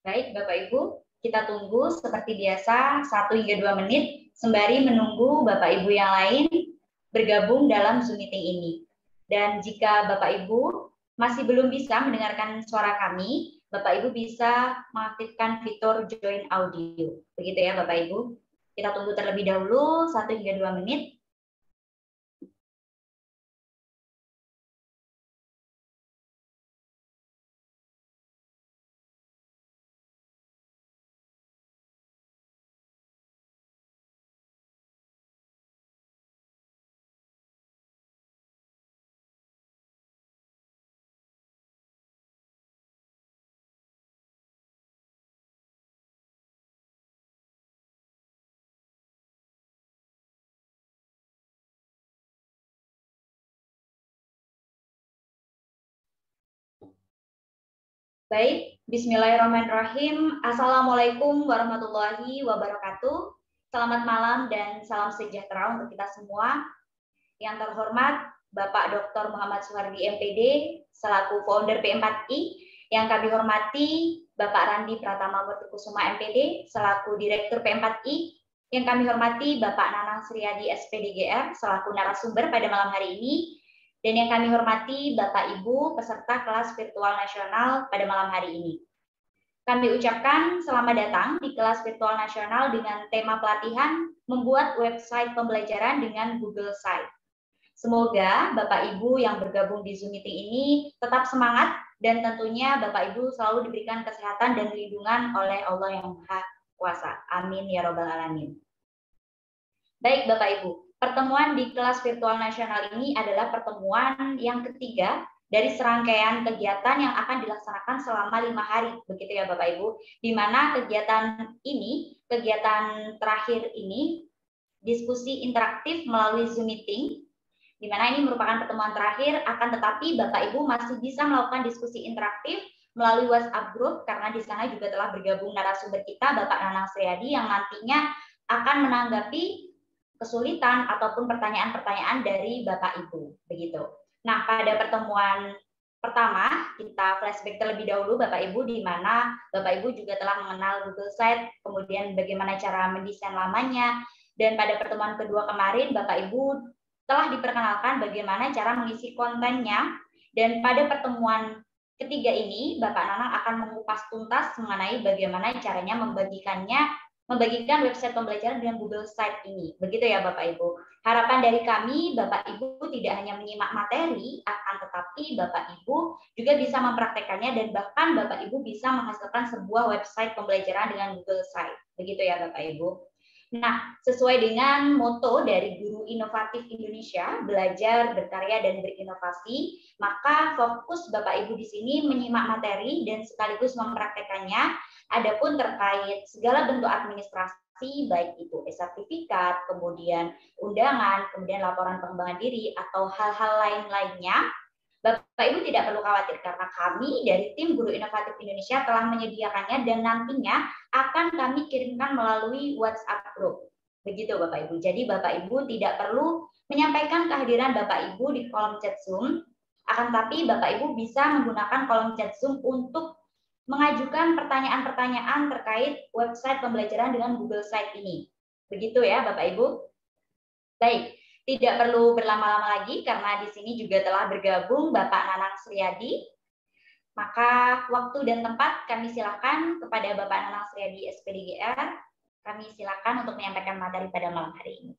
Baik, Bapak Ibu, kita tunggu seperti biasa 1 hingga 2 menit sembari menunggu Bapak Ibu yang lain bergabung dalam Zoom meeting ini. Dan jika Bapak Ibu masih belum bisa mendengarkan suara kami, Bapak Ibu bisa mengaktifkan fitur join audio. Begitu ya Bapak Ibu. Kita tunggu terlebih dahulu 1 hingga 2 menit. Baik, bismillahirrahmanirrahim. Assalamualaikum warahmatullahi wabarakatuh. Selamat malam dan salam sejahtera untuk kita semua. Yang terhormat Bapak Dr. Muhammad Suhardi MPD selaku founder P4I, yang kami hormati Bapak Randi Pratama Murtikusuma MPD selaku Direktur P4I, yang kami hormati Bapak Nanang Sriadi SPDGR selaku narasumber pada malam hari ini, dan yang kami hormati Bapak Ibu peserta kelas virtual nasional pada malam hari ini. Kami ucapkan selamat datang di kelas virtual nasional dengan tema pelatihan membuat website pembelajaran dengan Google Site. Semoga Bapak Ibu yang bergabung di Zoom meeting ini tetap semangat dan tentunya Bapak Ibu selalu diberikan kesehatan dan lindungan oleh Allah yang Maha Kuasa. Amin ya Rabbal Alamin. Baik Bapak Ibu, pertemuan di kelas virtual nasional ini adalah pertemuan yang ketiga dari serangkaian kegiatan yang akan dilaksanakan selama 5 hari, begitu ya Bapak Ibu, di mana kegiatan terakhir ini, diskusi interaktif melalui Zoom meeting, di mana ini merupakan pertemuan terakhir, akan tetapi Bapak Ibu masih bisa melakukan diskusi interaktif melalui WhatsApp group, karena di sana juga telah bergabung narasumber kita, Bapak Nanang Sriadi, yang nantinya akan menanggapi kesulitan ataupun pertanyaan-pertanyaan dari Bapak Ibu, begitu. Nah, pada pertemuan pertama kita flashback terlebih dahulu Bapak Ibu, di mana Bapak Ibu juga telah mengenal Google Site, kemudian bagaimana cara mendesain lamanya, dan pada pertemuan kedua kemarin Bapak Ibu telah diperkenalkan bagaimana cara mengisi kontennya, dan pada pertemuan ketiga ini Bapak Nanang akan mengupas tuntas mengenai bagaimana caranya membagikan website pembelajaran dengan Google Site ini. Begitu ya Bapak Ibu. Harapan dari kami, Bapak Ibu tidak hanya menyimak materi, akan tetapi Bapak Ibu juga bisa mempraktekannya, dan bahkan Bapak Ibu bisa menghasilkan sebuah website pembelajaran dengan Google Site. Begitu ya Bapak Ibu. Nah, sesuai dengan moto dari Guru Inovatif Indonesia, belajar, berkarya, dan berinovasi, maka fokus Bapak Ibu di sini menyimak materi dan sekaligus mempraktekannya. Adapun terkait segala bentuk administrasi, baik itu sertifikat, kemudian undangan, kemudian laporan pengembangan diri, atau hal-hal lainnya, Bapak Ibu tidak perlu khawatir, karena kami dari tim Guru Inovatif Indonesia telah menyediakannya dan nantinya akan kami kirimkan melalui WhatsApp group. Begitu Bapak Ibu. Jadi Bapak Ibu tidak perlu menyampaikan kehadiran Bapak Ibu di kolom chat Zoom, akan tapi Bapak Ibu bisa menggunakan kolom chat Zoom untuk mengajukan pertanyaan-pertanyaan terkait website pembelajaran dengan Google Site ini. Begitu ya Bapak Ibu. Baik. Tidak perlu berlama-lama lagi karena di sini juga telah bergabung Bapak Nanang Sriadi. Maka waktu dan tempat kami silakan kepada Bapak Nanang Sriadi SPDGR. Kami silakan untuk menyampaikan materi pada malam hari ini.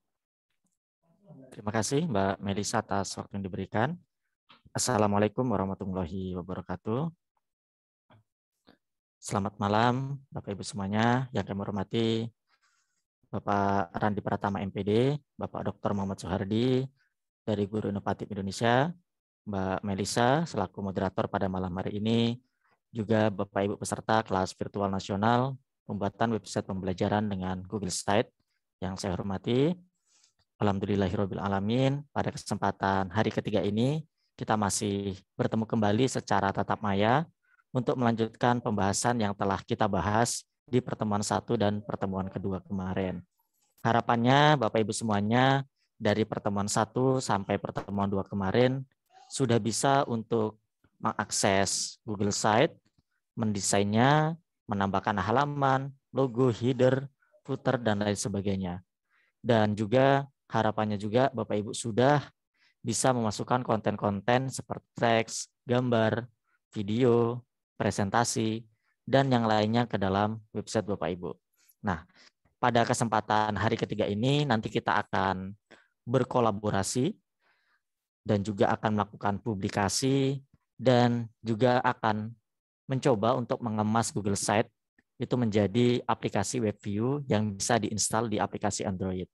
Terima kasih Mbak Melisa atas waktu yang diberikan. Assalamualaikum warahmatullahi wabarakatuh. Selamat malam Bapak Ibu semuanya yang kami hormati. Bapak Randi Pratama MPD, Bapak Dr. Muhammad Suhardi dari Guru Inovatif Indonesia, Mbak Melisa selaku moderator pada malam hari ini, juga Bapak Ibu peserta kelas virtual nasional pembuatan website pembelajaran dengan Google Site yang saya hormati. Alhamdulillahirabbil alamin, pada kesempatan hari ketiga ini kita masih bertemu kembali secara tatap maya untuk melanjutkan pembahasan yang telah kita bahas di pertemuan 1 dan pertemuan kedua kemarin. Harapannya Bapak Ibu semuanya dari pertemuan 1 sampai pertemuan 2 kemarin sudah bisa untuk mengakses Google Site, mendesainnya, menambahkan halaman, logo, header, footer, dan lain sebagainya. Dan juga harapannya juga Bapak Ibu sudah bisa memasukkan konten-konten seperti teks, gambar, video, presentasi, dan yang lainnya ke dalam website Bapak Ibu. Nah, pada kesempatan hari ketiga ini nanti kita akan berkolaborasi dan juga akan melakukan publikasi dan juga akan mencoba untuk mengemas Google Site itu menjadi aplikasi web view yang bisa diinstal di aplikasi Android.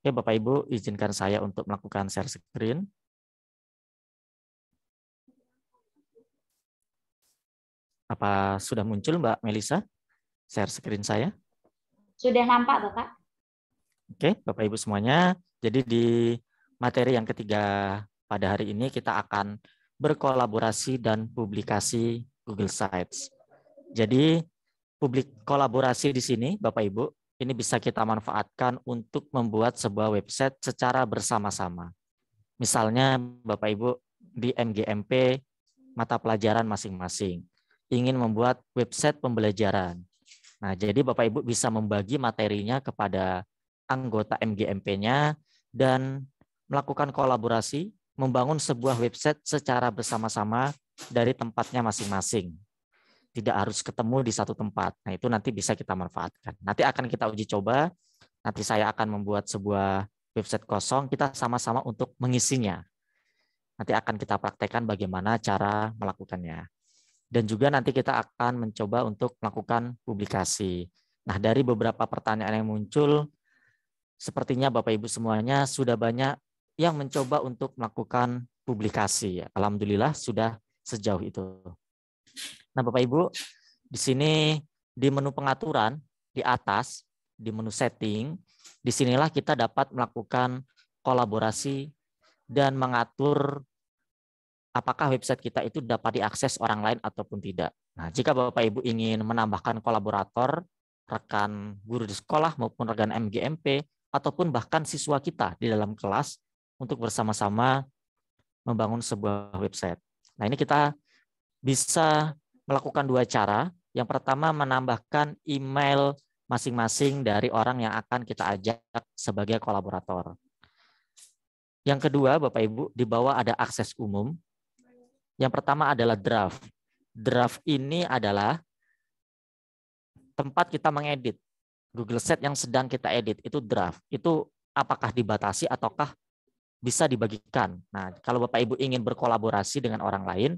Oke, Bapak Ibu, izinkan saya untuk melakukan share screen. Apa sudah muncul, Mbak Melisa, share screen saya? Sudah nampak, Bapak. Oke, Bapak Ibu semuanya. Jadi di materi yang ketiga pada hari ini kita akan berkolaborasi dan publikasi Google Sites. Jadi kolaborasi di sini, Bapak Ibu, ini bisa kita manfaatkan untuk membuat sebuah website secara bersama-sama. Misalnya Bapak Ibu di MGMP mata pelajaran masing-masing ingin membuat website pembelajaran. Nah, jadi Bapak Ibu bisa membagi materinya kepada anggota MGMP-nya dan melakukan kolaborasi, membangun sebuah website secara bersama-sama dari tempatnya masing-masing. Tidak harus ketemu di satu tempat. Nah, itu nanti bisa kita manfaatkan. Nanti akan kita uji coba. Nanti saya akan membuat sebuah website kosong, kita sama-sama untuk mengisinya. Nanti akan kita praktekkan bagaimana cara melakukannya. Dan juga nanti kita akan mencoba untuk melakukan publikasi. Nah, dari beberapa pertanyaan yang muncul, sepertinya Bapak Ibu semuanya sudah banyak yang mencoba untuk melakukan publikasi. Alhamdulillah sudah sejauh itu. Nah, Bapak Ibu, di sini di menu pengaturan, di atas, di menu setting, disinilah kita dapat melakukan kolaborasi dan mengatur apakah website kita itu dapat diakses orang lain ataupun tidak. Nah, jika Bapak Ibu ingin menambahkan kolaborator, rekan guru di sekolah maupun rekan MGMP, ataupun bahkan siswa kita di dalam kelas untuk bersama-sama membangun sebuah website. Nah, ini kita bisa melakukan dua cara. Yang pertama, menambahkan email masing-masing dari orang yang akan kita ajak sebagai kolaborator. Yang kedua, Bapak Ibu, di bawah ada akses umum. Yang pertama adalah draft. Draft ini adalah tempat kita mengedit. Google Sheet yang sedang kita edit, itu draft. Itu apakah dibatasi ataukah bisa dibagikan. Nah, kalau Bapak Ibu ingin berkolaborasi dengan orang lain,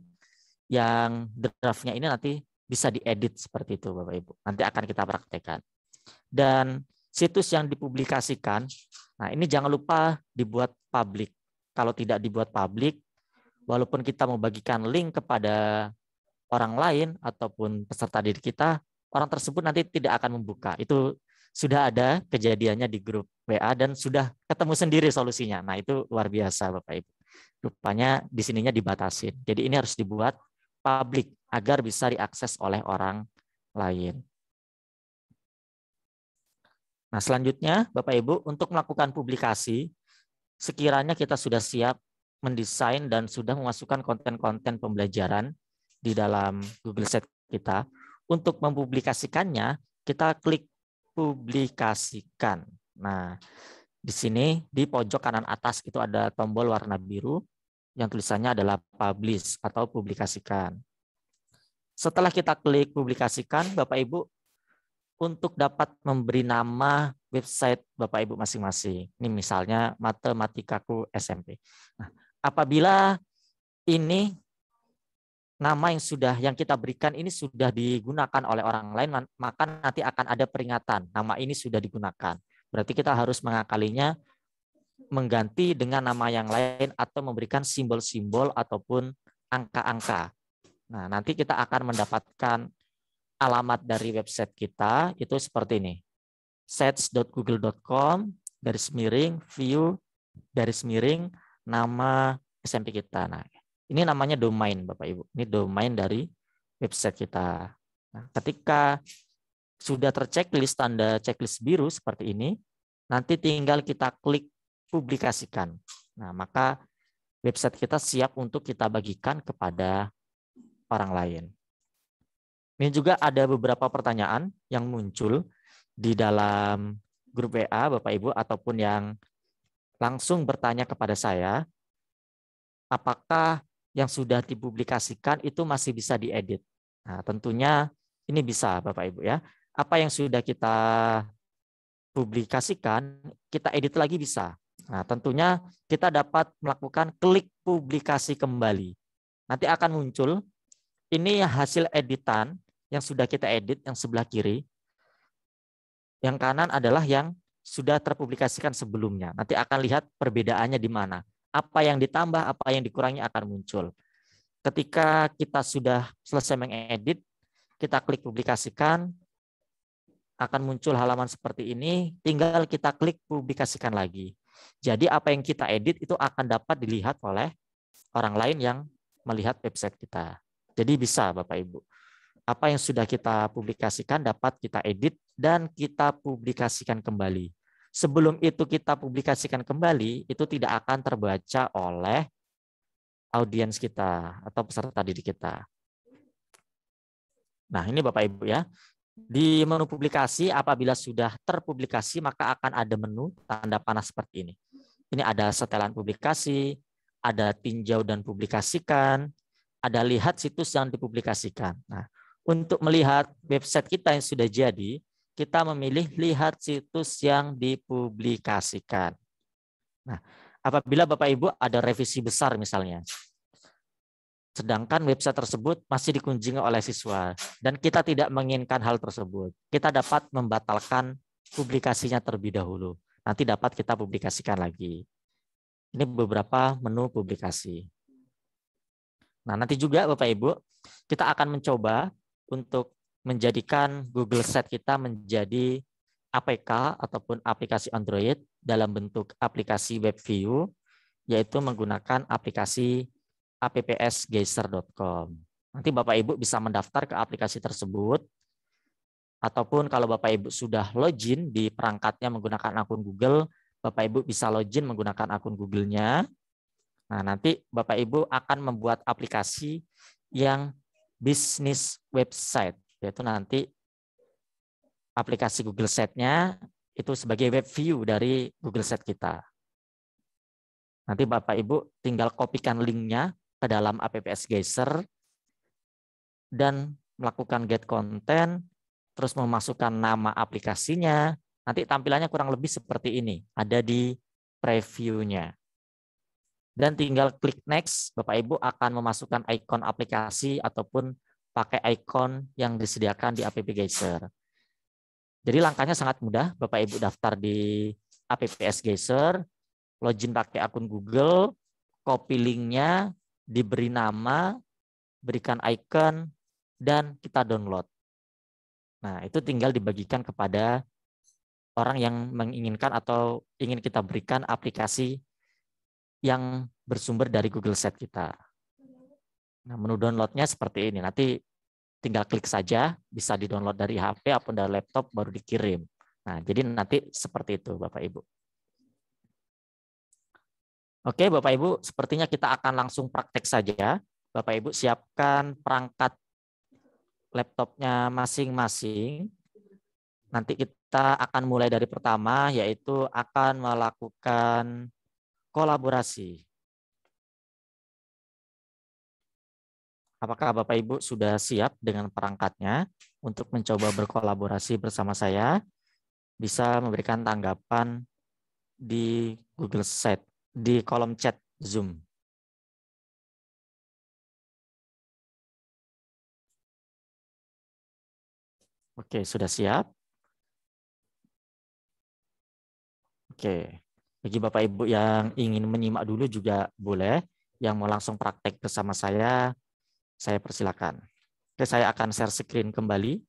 yang draftnya ini nanti bisa diedit seperti itu, Bapak Ibu. Nanti akan kita praktekkan. Dan situs yang dipublikasikan, nah ini jangan lupa dibuat publik. Kalau tidak dibuat publik, walaupun kita membagikan link kepada orang lain ataupun peserta didik kita, orang tersebut nanti tidak akan membuka. Itu sudah ada kejadiannya di grup WA dan sudah ketemu sendiri solusinya. Nah, itu luar biasa Bapak Ibu. Rupanya di sininya dibatasin. Jadi ini harus dibuat publik agar bisa diakses oleh orang lain. Nah, selanjutnya Bapak Ibu untuk melakukan publikasi, sekiranya kita sudah siap mendesain dan sudah memasukkan konten-konten pembelajaran di dalam Google Sheet kita, untuk mempublikasikannya, kita klik publikasikan. Nah, di sini di pojok kanan atas itu ada tombol warna biru yang tulisannya adalah publish atau publikasikan. Setelah kita klik publikasikan, Bapak Ibu untuk dapat memberi nama website Bapak Ibu masing-masing. Ini misalnya Matematikaku SMP. Nah, apabila ini nama yang kita berikan ini sudah digunakan oleh orang lain, maka nanti akan ada peringatan nama ini sudah digunakan. Berarti kita harus mengakalinya mengganti dengan nama yang lain atau memberikan simbol-simbol ataupun angka-angka. Nah, nanti kita akan mendapatkan alamat dari website kita itu seperti ini. sites.google.com /view nama SMP kita. Nah, ini namanya domain Bapak Ibu. Ini domain dari website kita. Nah, ketika sudah terchecklist tanda checklist biru seperti ini, nanti tinggal kita klik publikasikan. Nah, maka website kita siap untuk kita bagikan kepada orang lain. Ini juga ada beberapa pertanyaan yang muncul di dalam grup WA Bapak Ibu ataupun yang langsung bertanya kepada saya, apakah yang sudah dipublikasikan itu masih bisa diedit? Nah, tentunya ini bisa Bapak Ibu ya. Apa yang sudah kita publikasikan, kita edit lagi bisa. Nah, tentunya kita dapat melakukan klik publikasi kembali. Nanti akan muncul, ini hasil editan yang sudah kita edit, yang sebelah kiri. Yang kanan adalah yang sudah terpublikasikan sebelumnya. Nanti akan lihat perbedaannya di mana. Apa yang ditambah, apa yang dikurangi akan muncul. Ketika kita sudah selesai mengedit, kita klik publikasikan, akan muncul halaman seperti ini, tinggal kita klik publikasikan lagi. Jadi apa yang kita edit itu akan dapat dilihat oleh orang lain yang melihat website kita. Jadi bisa Bapak Ibu. Apa yang sudah kita publikasikan dapat kita edit dan kita publikasikan kembali. Sebelum itu kita publikasikan kembali, itu tidak akan terbaca oleh audiens kita atau peserta didik kita. Nah, ini Bapak Ibu ya. Di menu publikasi, apabila sudah terpublikasi, maka akan ada menu tanda panah seperti ini. Ini ada setelan publikasi, ada tinjau dan publikasikan, ada lihat situs yang dipublikasikan. Nah, untuk melihat website kita yang sudah jadi, kita memilih lihat situs yang dipublikasikan. Nah, apabila Bapak Ibu ada revisi besar misalnya, sedangkan website tersebut masih dikunjungi oleh siswa dan kita tidak menginginkan hal tersebut, kita dapat membatalkan publikasinya terlebih dahulu. Nanti dapat kita publikasikan lagi. Ini beberapa menu publikasi. Nah, nanti juga Bapak Ibu, kita akan mencoba untuk menjadikan Google Site kita menjadi APK ataupun aplikasi Android dalam bentuk aplikasi web view, yaitu menggunakan aplikasi appsgeyser.com. Nanti Bapak Ibu bisa mendaftar ke aplikasi tersebut, ataupun kalau Bapak Ibu sudah login di perangkatnya menggunakan akun Google, Bapak Ibu bisa login menggunakan akun Google-nya. Nah, nanti Bapak Ibu akan membuat aplikasi yang bisnis website, yaitu nanti aplikasi Google Site-nya itu sebagai web view dari Google Site kita. Nanti Bapak Ibu tinggal kopikan linknya ke dalam appsgeyser dan melakukan get content, terus memasukkan nama aplikasinya. Nanti tampilannya kurang lebih seperti ini, ada di preview-nya. Dan tinggal klik next, Bapak Ibu akan memasukkan ikon aplikasi ataupun pakai ikon yang disediakan di appgeyser. Jadi langkahnya sangat mudah, Bapak Ibu daftar di appsgeyser, login pakai akun Google, copy linknya, diberi nama, berikan icon, dan kita download. Nah, itu tinggal dibagikan kepada orang yang menginginkan atau ingin kita berikan aplikasi yang bersumber dari Google Site kita. Nah, menu downloadnya seperti ini. Nanti tinggal klik saja, bisa di-download dari HP ataupun dari laptop, baru dikirim. Nah, jadi nanti seperti itu, Bapak Ibu. Oke, Bapak Ibu, sepertinya kita akan langsung praktek saja. Bapak Ibu siapkan perangkat laptopnya masing-masing. Nanti kita akan mulai dari pertama, yaitu akan melakukan kolaborasi. Apakah Bapak Ibu sudah siap dengan perangkatnya untuk mencoba berkolaborasi bersama saya? Bisa memberikan tanggapan di Google Site, di kolom chat Zoom. Oke, sudah siap? Oke, bagi Bapak Ibu yang ingin menyimak dulu juga boleh. Yang mau langsung praktek bersama saya persilakan. Oke, saya akan share screen kembali.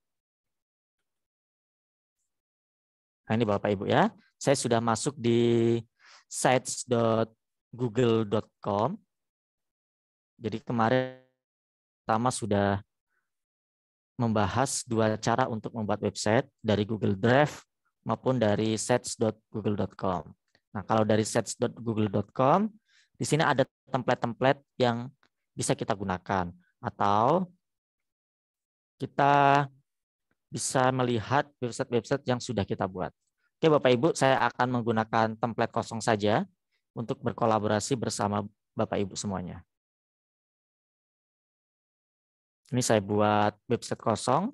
Nah, ini Bapak Ibu ya, saya sudah masuk di sites.google.com. Jadi kemarin pertama sudah membahas dua cara untuk membuat website dari Google Drive maupun dari sites.google.com. Nah, kalau dari sites.google.com, di sini ada template-template yang bisa kita gunakan. Atau kita bisa melihat website-website yang sudah kita buat. Oke Bapak Ibu, saya akan menggunakan template kosong saja untuk berkolaborasi bersama Bapak Ibu semuanya. Ini saya buat website kosong.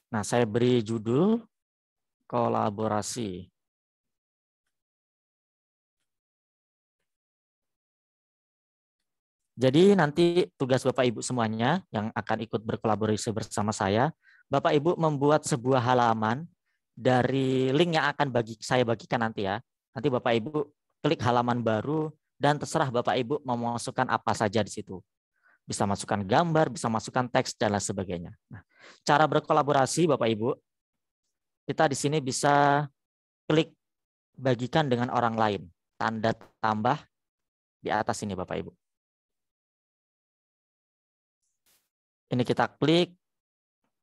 Nah, saya beri judul kolaborasi. Jadi nanti tugas Bapak Ibu semuanya yang akan ikut berkolaborasi bersama saya, Bapak Ibu membuat sebuah halaman dari link yang akan saya bagikan nanti ya. Nanti Bapak Ibu klik halaman baru dan terserah Bapak Ibu mau memasukkan apa saja di situ. Bisa masukkan gambar, bisa masukkan teks dan lain sebagainya. Nah, cara berkolaborasi Bapak Ibu, kita di sini bisa klik bagikan dengan orang lain. Tanda tambah di atas ini Bapak Ibu. Ini kita klik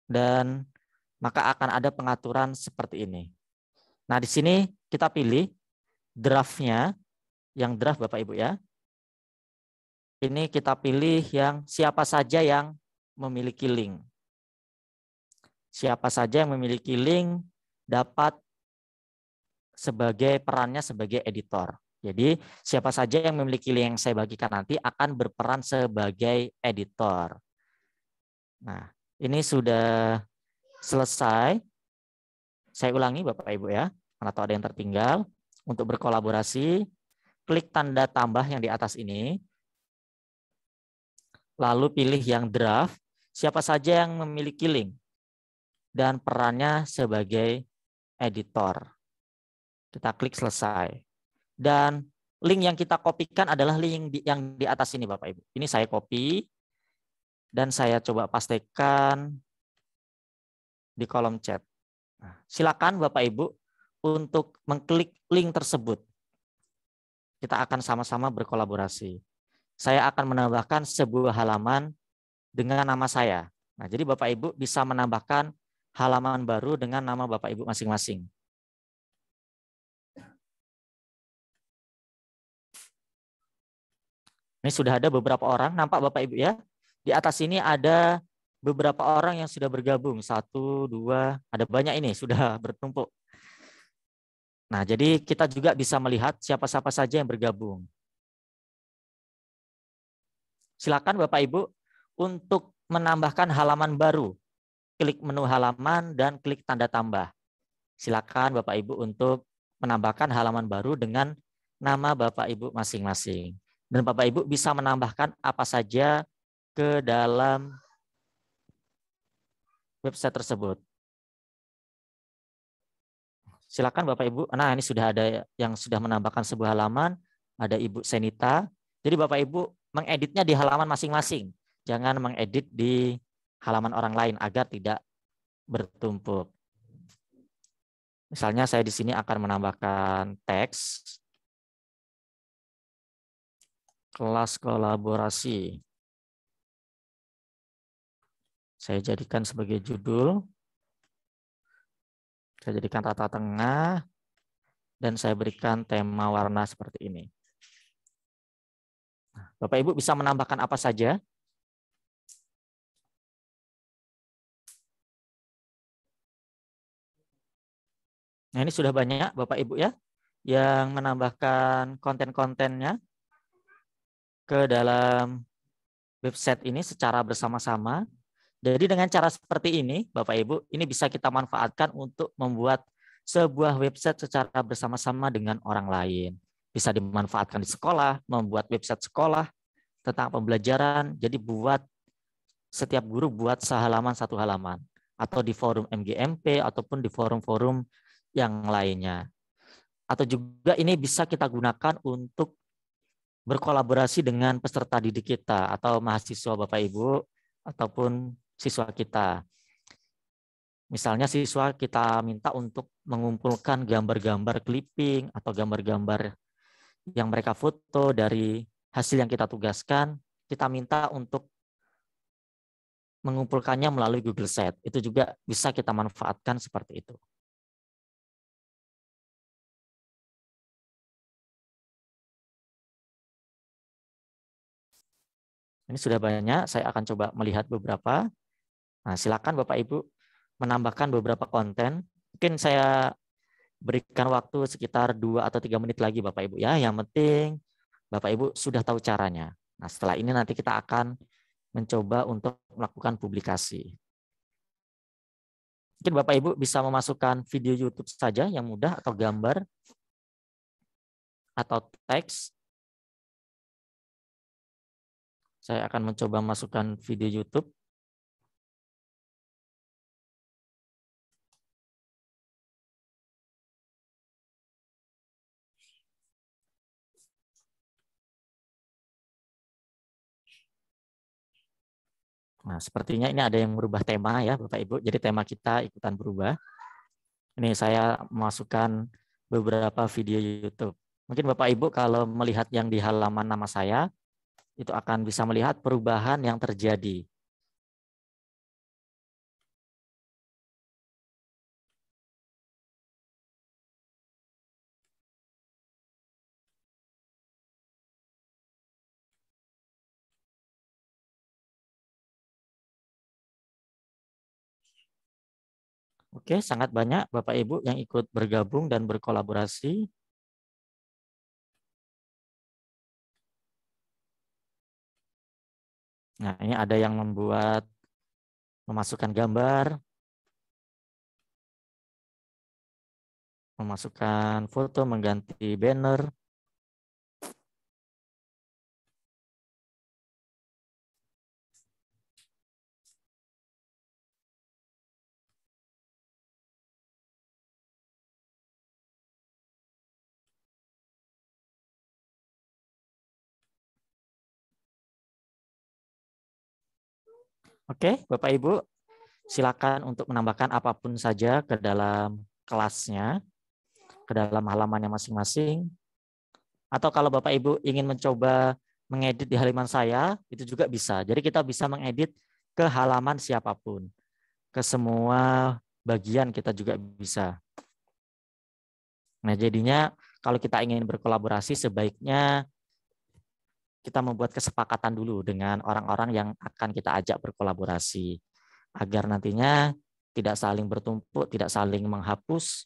dan maka akan ada pengaturan seperti ini. Nah, di sini kita pilih draft-nya, yang draft Bapak Ibu ya. Ini kita pilih yang siapa saja yang memiliki link. Siapa saja yang memiliki link dapat sebagai perannya sebagai editor. Jadi siapa saja yang memiliki link yang saya bagikan nanti akan berperan sebagai editor. Nah, ini sudah selesai. Saya ulangi Bapak Ibu ya, atau ada yang tertinggal. Untuk berkolaborasi, klik tanda tambah yang di atas ini. Lalu pilih yang draft, siapa saja yang memiliki link. Dan perannya sebagai editor. Kita klik selesai. Dan link yang kita kopikan adalah link yang di atas ini Bapak Ibu. Ini saya copy. Dan saya coba pastikan di kolom chat. Nah, silakan Bapak Ibu untuk mengklik link tersebut. Kita akan sama-sama berkolaborasi. Saya akan menambahkan sebuah halaman dengan nama saya. Nah, jadi Bapak Ibu bisa menambahkan halaman baru dengan nama Bapak Ibu masing-masing. Ini sudah ada beberapa orang, nampak Bapak Ibu ya. Di atas ini ada beberapa orang yang sudah bergabung. 1, 2, ada banyak ini, sudah bertumpuk. Nah, jadi kita juga bisa melihat siapa-siapa saja yang bergabung. Silakan Bapak Ibu untuk menambahkan halaman baru. Klik menu halaman dan klik tanda tambah. Silakan Bapak Ibu untuk menambahkan halaman baru dengan nama Bapak Ibu masing-masing. Dan Bapak Ibu bisa menambahkan apa saja ke dalam website tersebut. Silakan Bapak Ibu. Nah, ini sudah ada yang sudah menambahkan sebuah halaman. Ada Ibu Senita. Jadi Bapak Ibu mengeditnya di halaman masing-masing. Jangan mengedit di halaman orang lain agar tidak bertumpuk. Misalnya saya di sini akan menambahkan teks. Kelas kolaborasi. Saya jadikan sebagai judul. Saya jadikan rata tengah. Dan saya berikan tema warna seperti ini. Bapak Ibu bisa menambahkan apa saja. Nah, ini sudah banyak Bapak Ibu ya yang menambahkan konten-kontennya ke dalam website ini secara bersama-sama. Jadi dengan cara seperti ini, Bapak Ibu, ini bisa kita manfaatkan untuk membuat sebuah website secara bersama-sama dengan orang lain. Bisa dimanfaatkan di sekolah, membuat website sekolah tentang pembelajaran. Jadi buat setiap guru buat sehalaman satu halaman. Atau di forum MGMP, ataupun di forum-forum yang lainnya. Atau juga ini bisa kita gunakan untuk berkolaborasi dengan peserta didik kita atau mahasiswa Bapak Ibu ataupun siswa kita. Misalnya siswa kita minta untuk mengumpulkan gambar-gambar clipping atau gambar-gambar yang mereka foto dari hasil yang kita tugaskan, kita minta untuk mengumpulkannya melalui Google Sheet. Itu juga bisa kita manfaatkan seperti itu. Ini sudah banyak, saya akan coba melihat beberapa. Nah, silakan Bapak Ibu menambahkan beberapa konten. Mungkin saya berikan waktu sekitar 2 atau 3 menit lagi Bapak Ibu ya. Yang penting Bapak Ibu sudah tahu caranya. Nah, setelah ini nanti kita akan mencoba untuk melakukan publikasi. Mungkin Bapak Ibu bisa memasukkan video YouTube saja yang mudah atau gambar atau teks. Saya akan mencoba masukkan video YouTube. Nah, sepertinya ini ada yang merubah tema ya Bapak Ibu. Jadi tema kita ikutan berubah. Ini saya masukkan beberapa video YouTube. Mungkin Bapak Ibu kalau melihat yang di halaman nama saya, itu akan bisa melihat perubahan yang terjadi. Oke, sangat banyak Bapak Ibu yang ikut bergabung dan berkolaborasi. Nah, ini ada yang memasukkan gambar, memasukkan foto, mengganti banner. Oke, Bapak Ibu, silakan untuk menambahkan apapun saja ke dalam kelasnya, ke dalam halamannya masing-masing. Atau kalau Bapak Ibu ingin mencoba mengedit di halaman saya, itu juga bisa. Jadi kita bisa mengedit ke halaman siapapun. Ke semua bagian kita juga bisa. Nah, jadinya kalau kita ingin berkolaborasi, sebaiknya kita membuat kesepakatan dulu dengan orang-orang yang akan kita ajak berkolaborasi. Agar nantinya tidak saling bertumpuk, tidak saling menghapus.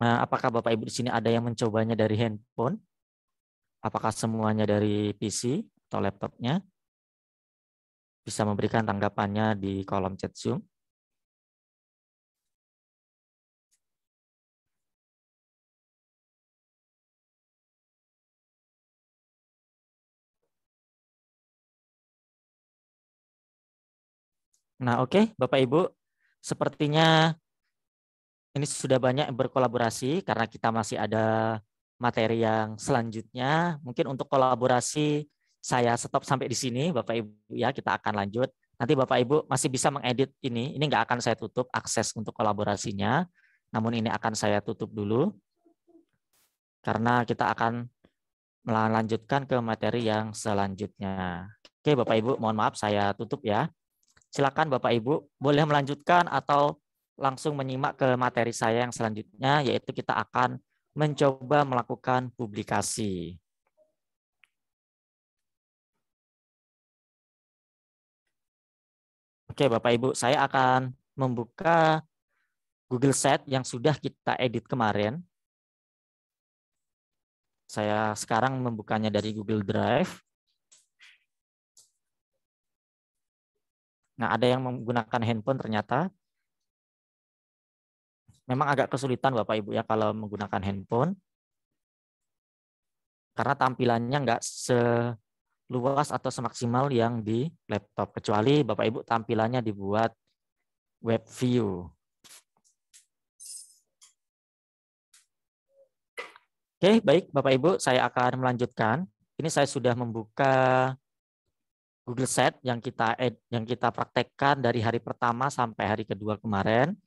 Nah, apakah Bapak Ibu di sini ada yang mencobanya dari handphone? Apakah semuanya dari PC atau laptopnya? Bisa memberikan tanggapannya di kolom chat Zoom. Nah, oke, Bapak Ibu, sepertinya ini sudah banyak berkolaborasi karena kita masih ada materi yang selanjutnya. Mungkin untuk kolaborasi saya stop sampai di sini, Bapak Ibu ya, kita akan lanjut. Nanti Bapak Ibu masih bisa mengedit ini nggak akan saya tutup akses untuk kolaborasinya, namun ini akan saya tutup dulu karena kita akan melanjutkan ke materi yang selanjutnya. Oke Bapak Ibu, mohon maaf saya tutup ya. Silakan Bapak Ibu boleh melanjutkan atau langsung menyimak ke materi saya yang selanjutnya, yaitu kita akan mencoba melakukan publikasi. Oke Bapak Ibu, saya akan membuka Google Sheet yang sudah kita edit kemarin. Saya sekarang membukanya dari Google Drive. Nah, ada yang menggunakan handphone ternyata. Memang agak kesulitan Bapak Ibu ya kalau menggunakan handphone. Karena tampilannya nggak seluas atau semaksimal yang di laptop. Kecuali Bapak Ibu tampilannya dibuat web view. Oke, baik Bapak Ibu, saya akan melanjutkan. Ini saya sudah membuka Google Sheet yang kita praktekkan dari hari pertama sampai hari kedua kemarin.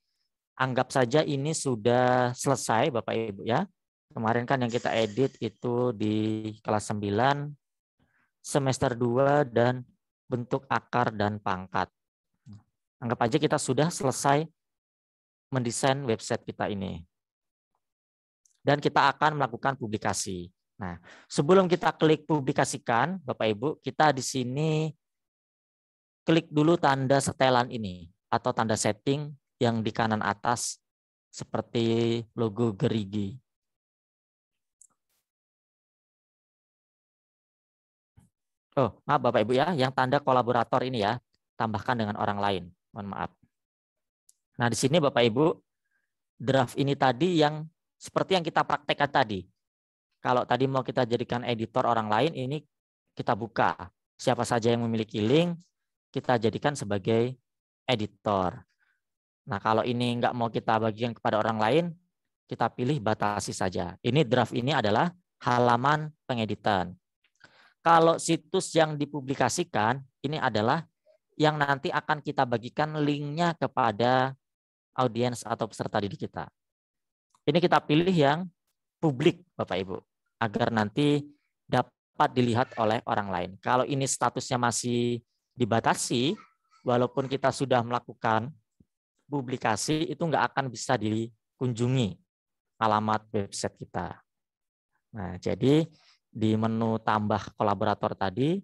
Anggap saja ini sudah selesai Bapak Ibu ya. Kemarin kan yang kita edit itu di kelas 9, semester 2, dan bentuk akar dan pangkat. Anggap aja kita sudah selesai mendesain website kita ini. dan kita akan melakukan publikasi. Nah, sebelum kita klik publikasikan, Bapak Ibu, kita di sini klik dulu tanda setelan ini atau tanda setting yang di kanan atas seperti logo gerigi. Oh, maaf Bapak Ibu ya, yang tanda kolaborator ini ya, tambahkan dengan orang lain. Mohon maaf. Nah, di sini Bapak Ibu, draft ini tadi yang seperti yang kita praktekkan tadi. Kalau tadi mau kita jadikan editor orang lain, ini kita buka. Siapa saja yang memiliki link, kita jadikan sebagai editor. Nah, kalau ini nggak mau kita bagikan kepada orang lain, kita pilih batasi saja. Ini draft ini adalah halaman pengeditan. Kalau situs yang dipublikasikan, ini adalah yang nanti akan kita bagikan linknya kepada audiens atau peserta didik kita. Ini kita pilih yang publik, Bapak Ibu, agar nanti dapat dilihat oleh orang lain. Kalau ini statusnya masih dibatasi, walaupun kita sudah melakukan publikasi, itu nggak akan bisa dikunjungi alamat website kita. Nah, jadi di menu tambah kolaborator tadi,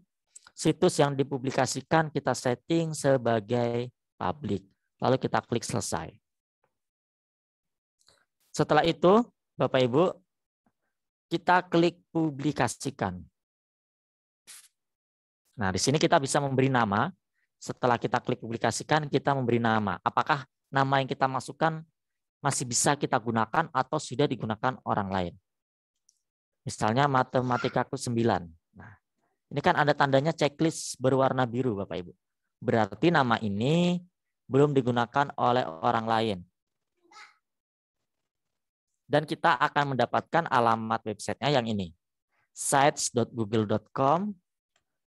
situs yang dipublikasikan kita setting sebagai publik. Lalu kita klik selesai. Setelah itu, Bapak Ibu, kita klik publikasikan. Nah, di sini kita bisa memberi nama. Setelah kita klik publikasikan, kita memberi nama. Apakah nama yang kita masukkan masih bisa kita gunakan atau sudah digunakan orang lain? Misalnya matematikaku 9. Nah, ini kan ada tandanya checklist berwarna biru, Bapak Ibu. Berarti nama ini belum digunakan oleh orang lain. Dan kita akan mendapatkan alamat websitenya yang ini. sites.google.com,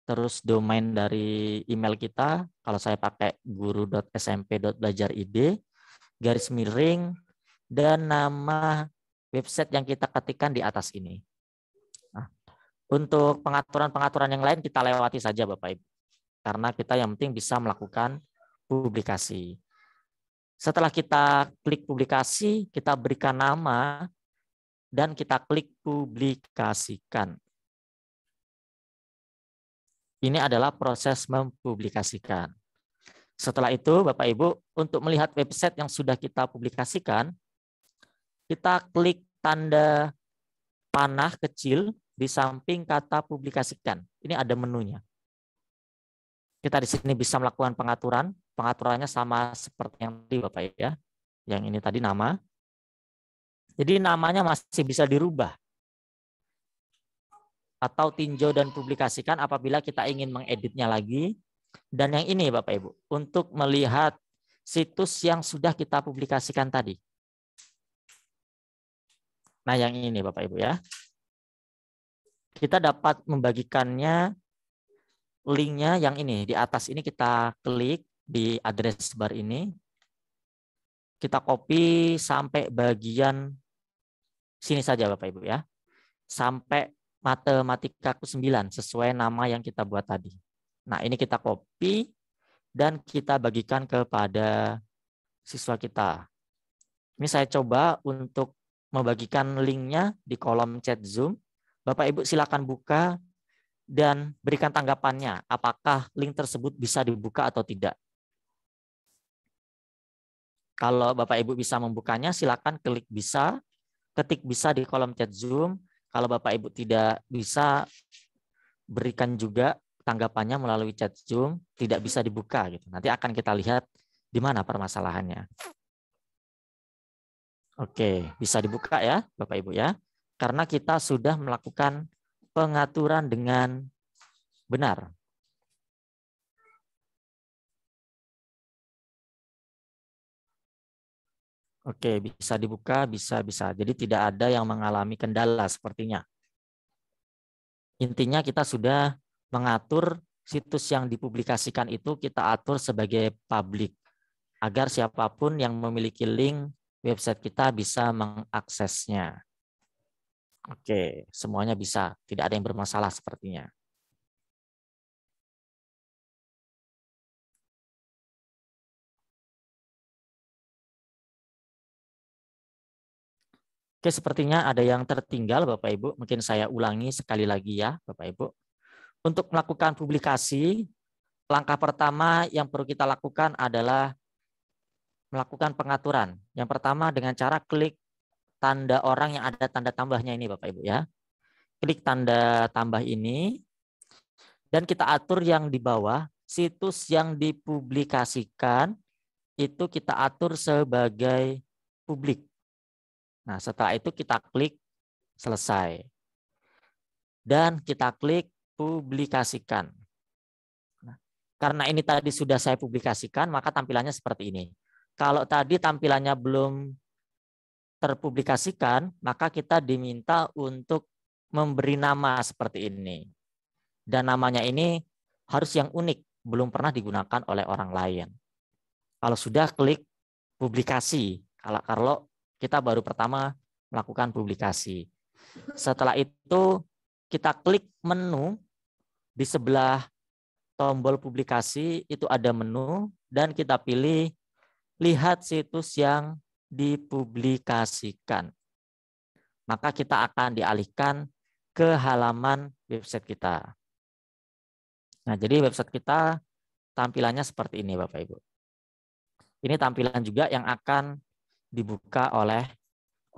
terus domain dari email kita, kalau saya pakai guru.smp.belajarid, garis miring, dan nama website yang kita ketikkan di atas ini. Nah, untuk pengaturan-pengaturan yang lain kita lewati saja Bapak Ibu. Karena kita yang penting bisa melakukan publikasi. Setelah kita klik publikasi, kita berikan nama, dan kita klik publikasikan. Ini adalah proses mempublikasikan. Setelah itu, Bapak Ibu, untuk melihat website yang sudah kita publikasikan, kita klik tanda panah kecil di samping kata publikasikan. Ini ada menunya. Kita di sini bisa melakukan pengaturan. Pengaturannya sama seperti yang tadi Bapak Ibu ya. Yang ini tadi nama. Jadi namanya masih bisa dirubah. Atau tinjau dan publikasikan apabila kita ingin mengeditnya lagi. Dan yang ini Bapak Ibu, untuk melihat situs yang sudah kita publikasikan tadi. Nah yang ini Bapak Ibu ya. Kita dapat membagikannya linknya yang ini. Di atas ini kita klik di address bar ini. Kita copy sampai bagian sini saja Bapak Ibu ya. Sampai matematikaku 9 sesuai nama yang kita buat tadi. Nah, ini kita copy dan kita bagikan kepada siswa kita. Ini saya coba untuk membagikan linknya di kolom chat Zoom. Bapak Ibu silakan buka dan berikan tanggapannya. Apakah link tersebut bisa dibuka atau tidak? Kalau Bapak Ibu bisa membukanya, silakan klik bisa, ketik bisa di kolom chat Zoom. Kalau Bapak Ibu tidak bisa, berikan juga tanggapannya melalui chat Zoom, tidak bisa dibuka gitu. Nanti akan kita lihat di mana permasalahannya. Oke, bisa dibuka ya Bapak Ibu ya. Karena kita sudah melakukan pengaturan dengan benar. Oke, bisa dibuka, bisa. Jadi tidak ada yang mengalami kendala sepertinya. Intinya kita sudah mengatur situs yang dipublikasikan itu kita atur sebagai publik. Agar siapapun yang memiliki link website kita bisa mengaksesnya. Oke, semuanya bisa. Tidak ada yang bermasalah sepertinya. Oke, sepertinya ada yang tertinggal Bapak Ibu. Mungkin saya ulangi sekali lagi ya Bapak Ibu. Untuk melakukan publikasi, langkah pertama yang perlu kita lakukan adalah melakukan pengaturan. Yang pertama dengan cara klik tanda orang yang ada tanda tambahnya ini Bapak Ibu ya. Klik tanda tambah ini dan kita atur yang di bawah, situs yang dipublikasikan itu kita atur sebagai publik. Nah, setelah itu kita klik selesai. Dan kita klik publikasikan. Nah, karena ini tadi sudah saya publikasikan, maka tampilannya seperti ini. Kalau tadi tampilannya belum terpublikasikan, maka kita diminta untuk memberi nama seperti ini. Dan namanya ini harus yang unik, belum pernah digunakan oleh orang lain. Kalau sudah klik publikasi, kalau kita baru pertama melakukan publikasi. Setelah itu kita klik menu di sebelah tombol publikasi itu ada menu dan kita pilih lihat situs yang dipublikasikan. Maka kita akan dialihkan ke halaman website kita. Nah, jadi website kita tampilannya seperti ini Bapak Ibu. Ini tampilan juga yang akan dibuka oleh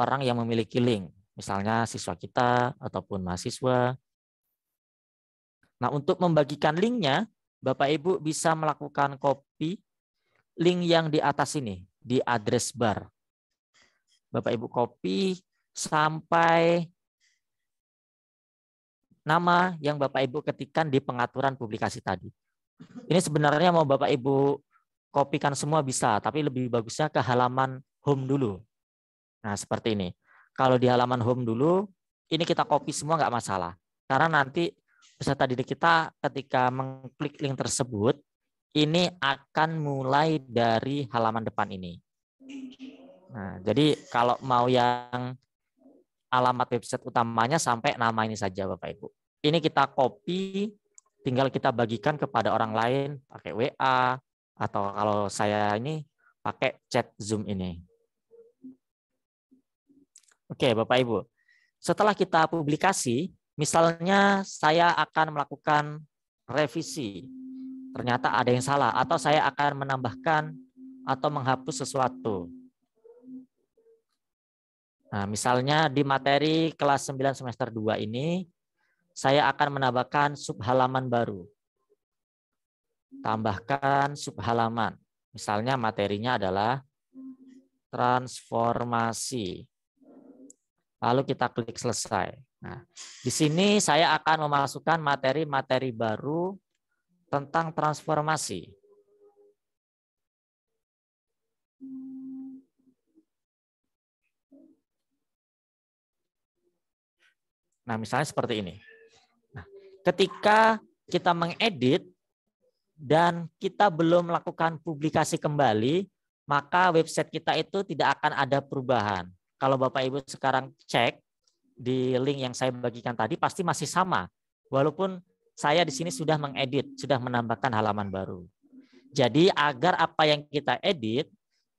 orang yang memiliki link. Misalnya siswa kita ataupun mahasiswa. Nah, untuk membagikan linknya, Bapak Ibu bisa melakukan copy link yang di atas ini, di address bar. Bapak Ibu copy sampai nama yang Bapak Ibu ketikkan di pengaturan publikasi tadi. Ini sebenarnya mau Bapak Ibu kopikan semua bisa, tapi lebih bagusnya ke halaman home dulu. Nah, seperti ini. Kalau di halaman home dulu, ini kita copy semua nggak masalah. Karena nanti peserta didik kita ketika mengklik link tersebut, ini akan mulai dari halaman depan ini. Nah, jadi kalau mau yang alamat website utamanya sampai nama ini saja Bapak Ibu. Ini kita copy, tinggal kita bagikan kepada orang lain pakai WA, atau kalau saya ini pakai chat Zoom ini. Oke Bapak Ibu, setelah kita publikasi, misalnya saya akan melakukan revisi, ternyata ada yang salah, atau saya akan menambahkan atau menghapus sesuatu. Nah, misalnya di materi kelas 9 semester 2 ini, saya akan menambahkan subhalaman baru. Tambahkan subhalaman. Misalnya materinya adalah transformasi. Lalu kita klik selesai. Nah, di sini saya akan memasukkan materi-materi baru tentang transformasi. Nah, misalnya seperti ini. Nah, ketika kita mengedit dan kita belum melakukan publikasi kembali, maka website kita itu tidak akan ada perubahan. Kalau Bapak Ibu sekarang cek di link yang saya bagikan tadi, pasti masih sama. Walaupun saya di sini sudah mengedit, sudah menambahkan halaman baru. Jadi agar apa yang kita edit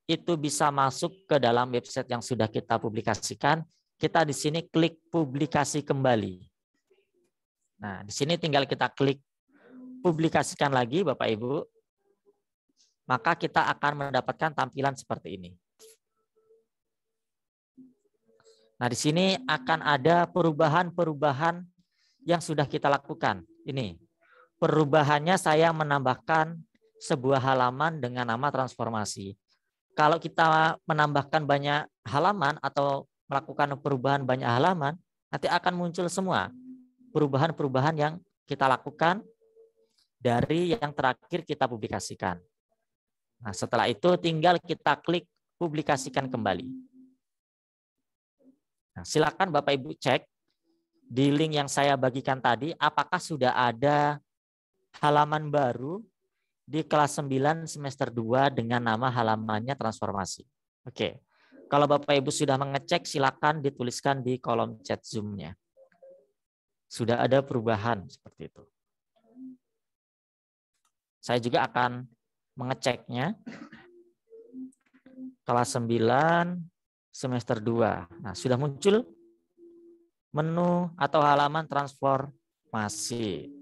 itu bisa masuk ke dalam website yang sudah kita publikasikan, kita di sini klik publikasi kembali. Nah, di sini tinggal kita klik publikasikan lagi Bapak Ibu, maka kita akan mendapatkan tampilan seperti ini. Nah, di sini akan ada perubahan-perubahan yang sudah kita lakukan. Ini, perubahannya saya menambahkan sebuah halaman dengan nama transformasi. Kalau kita menambahkan banyak halaman atau melakukan perubahan banyak halaman, nanti akan muncul semua perubahan-perubahan yang kita lakukan dari yang terakhir kita publikasikan. Nah, setelah itu tinggal kita klik publikasikan kembali. Nah, silakan Bapak Ibu cek di link yang saya bagikan tadi, apakah sudah ada halaman baru di kelas 9 semester 2 dengan nama halamannya transformasi. Oke, kalau Bapak Ibu sudah mengecek, silakan dituliskan di kolom chat Zoom-nya. Sudah ada perubahan seperti itu. Saya juga akan mengeceknya. Kelas 9 semester 2. Nah, sudah muncul menu atau halaman transformasi.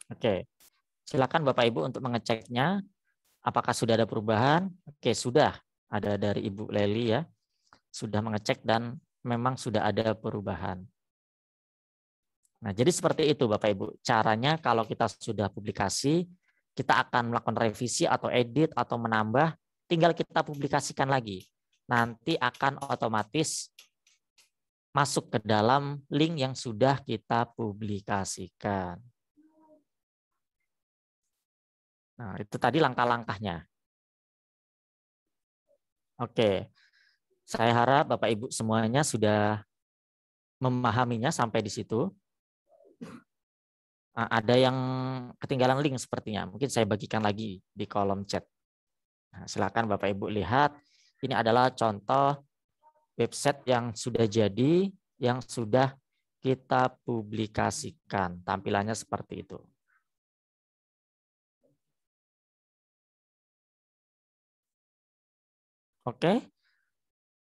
Oke, silakan Bapak Ibu untuk mengeceknya. Apakah sudah ada perubahan? Oke, sudah. Ada dari Ibu Leli ya. Sudah mengecek dan memang sudah ada perubahan. Nah, jadi seperti itu Bapak Ibu. Caranya kalau kita sudah publikasi, kita akan melakukan revisi atau edit atau menambah, tinggal kita publikasikan lagi. Nanti akan otomatis masuk ke dalam link yang sudah kita publikasikan. Nah, itu tadi langkah-langkahnya. Oke, saya harap Bapak Ibu semuanya sudah memahaminya sampai di situ. Nah, ada yang ketinggalan link sepertinya. Mungkin saya bagikan lagi di kolom chat. Nah, silakan Bapak Ibu lihat. Ini adalah contoh website yang sudah jadi, yang sudah kita publikasikan. Tampilannya seperti itu. Oke,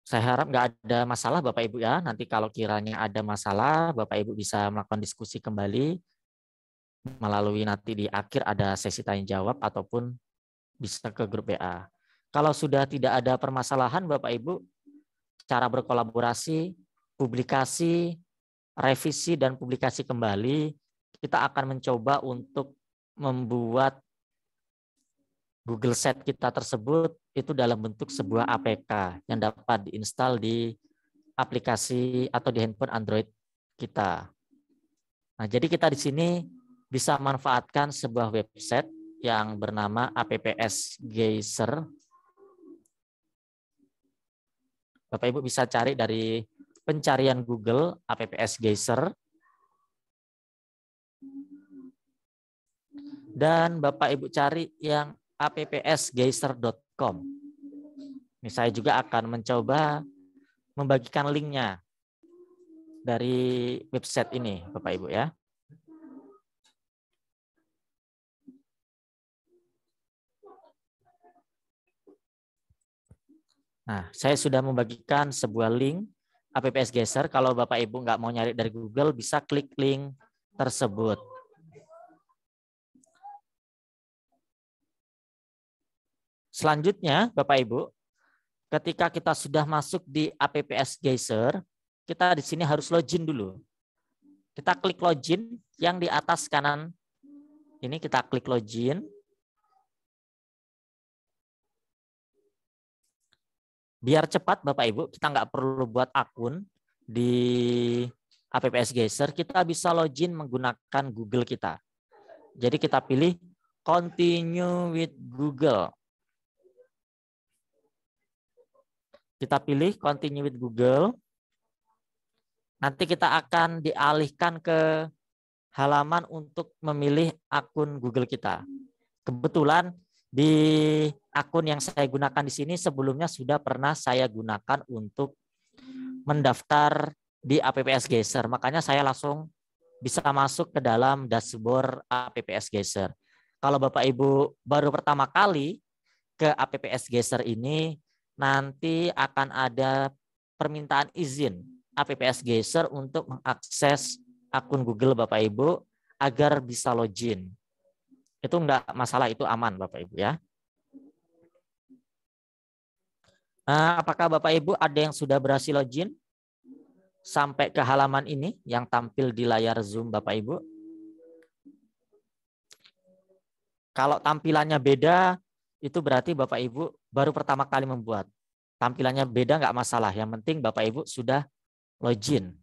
saya harap nggak ada masalah Bapak Ibu ya. Nanti kalau kiranya ada masalah, Bapak Ibu bisa melakukan diskusi kembali melalui nanti di akhir ada sesi tanya jawab ataupun bisa ke grup WA. Kalau sudah tidak ada permasalahan Bapak Ibu, cara berkolaborasi, publikasi, revisi dan publikasi kembali, kita akan mencoba untuk membuat Google Sheet kita tersebut itu dalam bentuk sebuah APK yang dapat diinstal di aplikasi atau di handphone Android kita. Nah, jadi kita di sini bisa manfaatkan sebuah website yang bernama APPS Geyser. Bapak Ibu bisa cari dari pencarian Google APPS Geyser. Dan Bapak Ibu cari yang appsgeyser.com. Ini saya juga akan mencoba membagikan linknya dari website ini, Bapak Ibu ya. Nah, saya sudah membagikan sebuah link APPS Geyser. Kalau Bapak Ibu nggak mau nyari dari Google, bisa klik link tersebut. Selanjutnya, Bapak Ibu, ketika kita sudah masuk di APPS Geyser, kita di sini harus login dulu. Kita klik login yang di atas kanan. Ini kita klik login. Biar cepat Bapak Ibu, kita nggak perlu buat akun di APPS Geyser, kita bisa login menggunakan Google kita. Jadi kita pilih Continue with Google. Kita pilih Continue with Google. Nanti kita akan dialihkan ke halaman untuk memilih akun Google kita. Kebetulan di akun yang saya gunakan di sini sebelumnya sudah pernah saya gunakan untuk mendaftar di APPS Geyser. Makanya saya langsung bisa masuk ke dalam dashboard APPS Geyser. Kalau Bapak Ibu baru pertama kali ke APPS Geyser ini, nanti akan ada permintaan izin APPS Geyser untuk mengakses akun Google Bapak Ibu agar bisa login. Itu enggak masalah, itu aman Bapak Ibu ya. Apakah Bapak Ibu ada yang sudah berhasil login sampai ke halaman ini yang tampil di layar Zoom Bapak Ibu? Kalau tampilannya beda, itu berarti Bapak Ibu baru pertama kali membuat. Tampilannya beda nggak masalah, yang penting Bapak Ibu sudah login.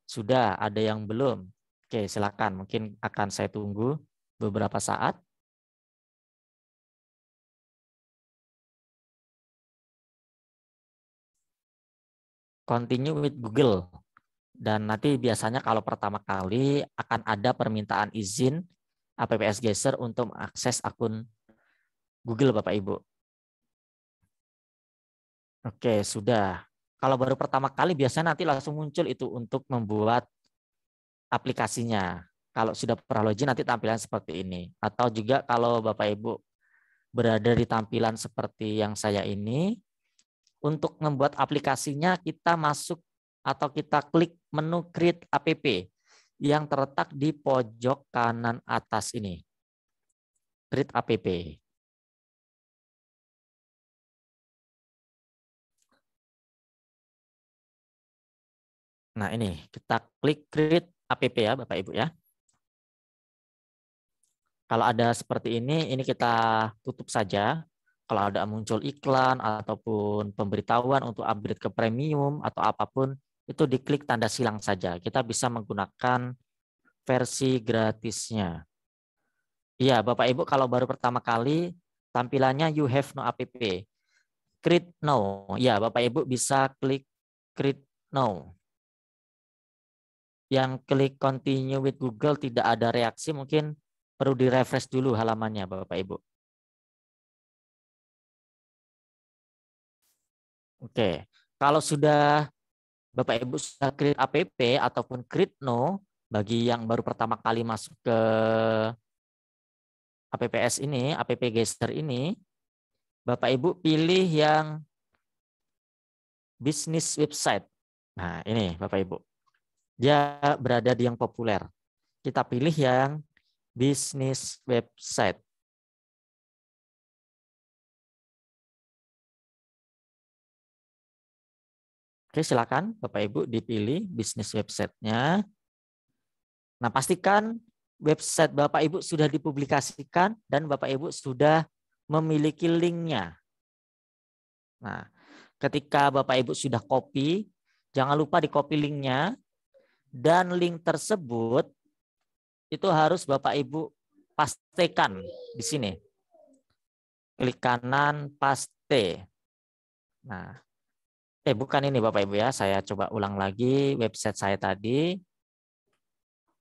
Sudah, ada yang belum? Oke, silakan. Mungkin akan saya tunggu beberapa saat. Continue with Google. Dan nanti biasanya kalau pertama kali akan ada permintaan izin APPS Geyser untuk mengakses akun Google Bapak Ibu. Oke, sudah. Kalau baru pertama kali biasanya nanti langsung muncul itu untuk membuat aplikasinya. Kalau sudah pernah login nanti tampilan seperti ini. Atau juga kalau Bapak Ibu berada di tampilan seperti yang saya ini. Untuk membuat aplikasinya kita masuk atau kita klik menu Create App yang terletak di pojok kanan atas ini. Create App. Nah ini kita klik Create App ya Bapak Ibu ya. Kalau ada seperti ini kita tutup saja. Kalau ada muncul iklan ataupun pemberitahuan untuk upgrade ke premium atau apapun, itu diklik tanda silang saja. Kita bisa menggunakan versi gratisnya. Iya, Bapak Ibu kalau baru pertama kali tampilannya you have no app. Create now. Ya, Bapak Ibu bisa klik create now. Yang klik continue with Google tidak ada reaksi, mungkin perlu di-refresh dulu halamannya Bapak Ibu. Oke, kalau sudah Bapak Ibu sudah create app ataupun create no, bagi yang baru pertama kali masuk ke APPS ini, app Gesture ini, Bapak Ibu pilih yang bisnis website. Nah, ini Bapak Ibu. Dia berada di yang populer. Kita pilih yang bisnis website. Oke, silakan Bapak Ibu dipilih bisnis website-nya. Nah, pastikan website Bapak Ibu sudah dipublikasikan dan Bapak Ibu sudah memiliki linknya. Nah, ketika Bapak Ibu sudah copy, jangan lupa di copy linknya dan link tersebut itu harus Bapak Ibu pastekan di sini. Klik kanan paste. Nah, bukan ini Bapak Ibu ya, saya coba ulang lagi website saya tadi.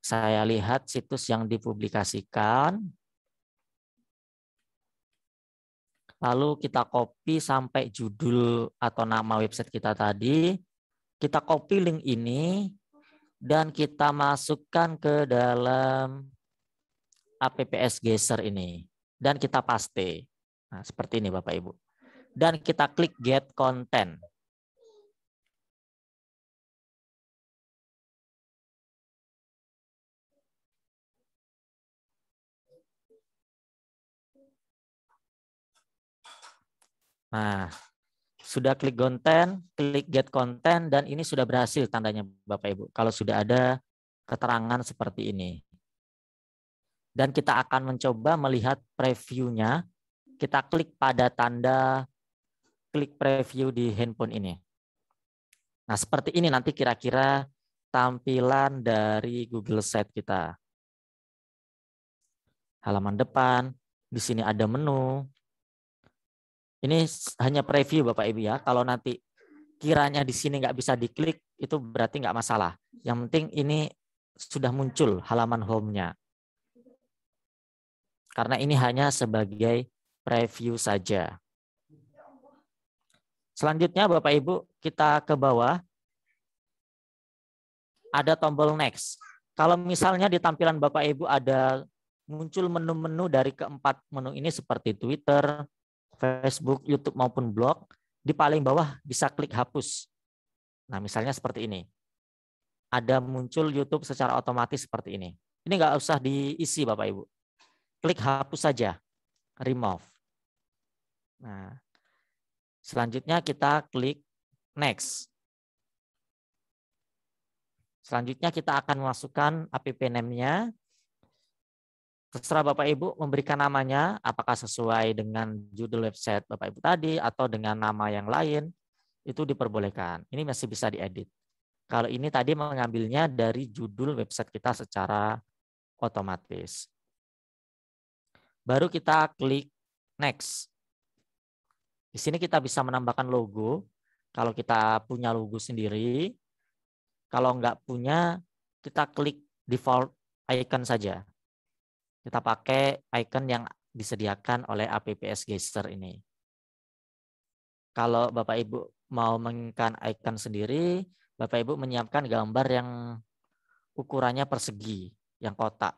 Saya lihat situs yang dipublikasikan. Lalu kita copy sampai judul atau nama website kita tadi. Kita copy link ini dan kita masukkan ke dalam APPS Gesture ini. Dan kita paste. Nah, seperti ini Bapak Ibu. Dan kita klik Get Content. Nah, sudah klik konten, klik get content, dan ini sudah berhasil tandanya Bapak Ibu. Kalau sudah ada keterangan seperti ini. Dan kita akan mencoba melihat previewnya. Kita klik pada tanda klik preview di handphone ini. Nah, seperti ini nanti kira-kira tampilan dari Google Site kita. Halaman depan, di sini ada menu. Ini hanya preview Bapak Ibu ya. Kalau nanti kiranya di sini nggak bisa diklik, itu berarti nggak masalah. Yang penting ini sudah muncul halaman home-nya. Karena ini hanya sebagai preview saja. Selanjutnya Bapak Ibu kita ke bawah. Ada tombol next. Kalau misalnya di tampilan Bapak Ibu ada muncul menu-menu dari keempat menu ini seperti Twitter, Facebook, YouTube maupun blog, di paling bawah bisa klik hapus. Nah, misalnya seperti ini. Ada muncul YouTube secara otomatis seperti ini. Ini nggak usah diisi Bapak Ibu. Klik hapus saja, remove. Nah, selanjutnya kita klik next. Selanjutnya kita akan masukkan app name-nya. Terserah Bapak Ibu memberikan namanya, apakah sesuai dengan judul website Bapak Ibu tadi atau dengan nama yang lain, itu diperbolehkan. Ini masih bisa diedit. Kalau ini tadi mengambilnya dari judul website kita secara otomatis. Baru kita klik next. Di sini kita bisa menambahkan logo. Kalau kita punya logo sendiri, kalau nggak punya, kita klik default icon saja. Kita pakai icon yang disediakan oleh APPS Gesture ini. Kalau Bapak Ibu mau menginginkan icon sendiri, Bapak Ibu menyiapkan gambar yang ukurannya persegi, yang kotak.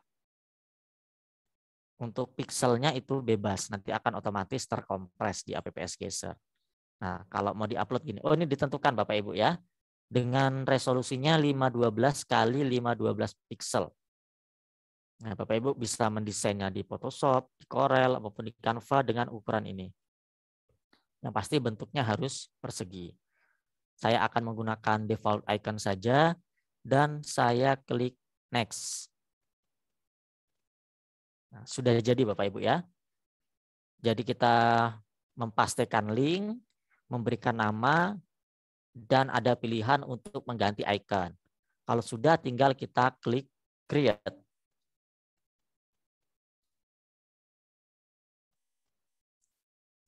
Untuk pixelnya itu bebas, nanti akan otomatis terkompres di APPS Geyser. Nah, kalau mau diupload gini, oh ini ditentukan Bapak Ibu ya, dengan resolusinya 512 kali 512 pixel. Nah, Bapak Ibu bisa mendesainnya di Photoshop, di Corel, maupun di Canva dengan ukuran ini. Yang pasti bentuknya harus persegi. Saya akan menggunakan default icon saja, dan saya klik next. Nah, sudah jadi Bapak Ibu ya. Jadi kita mempastekan link, memberikan nama, dan ada pilihan untuk mengganti icon. Kalau sudah, tinggal kita klik create.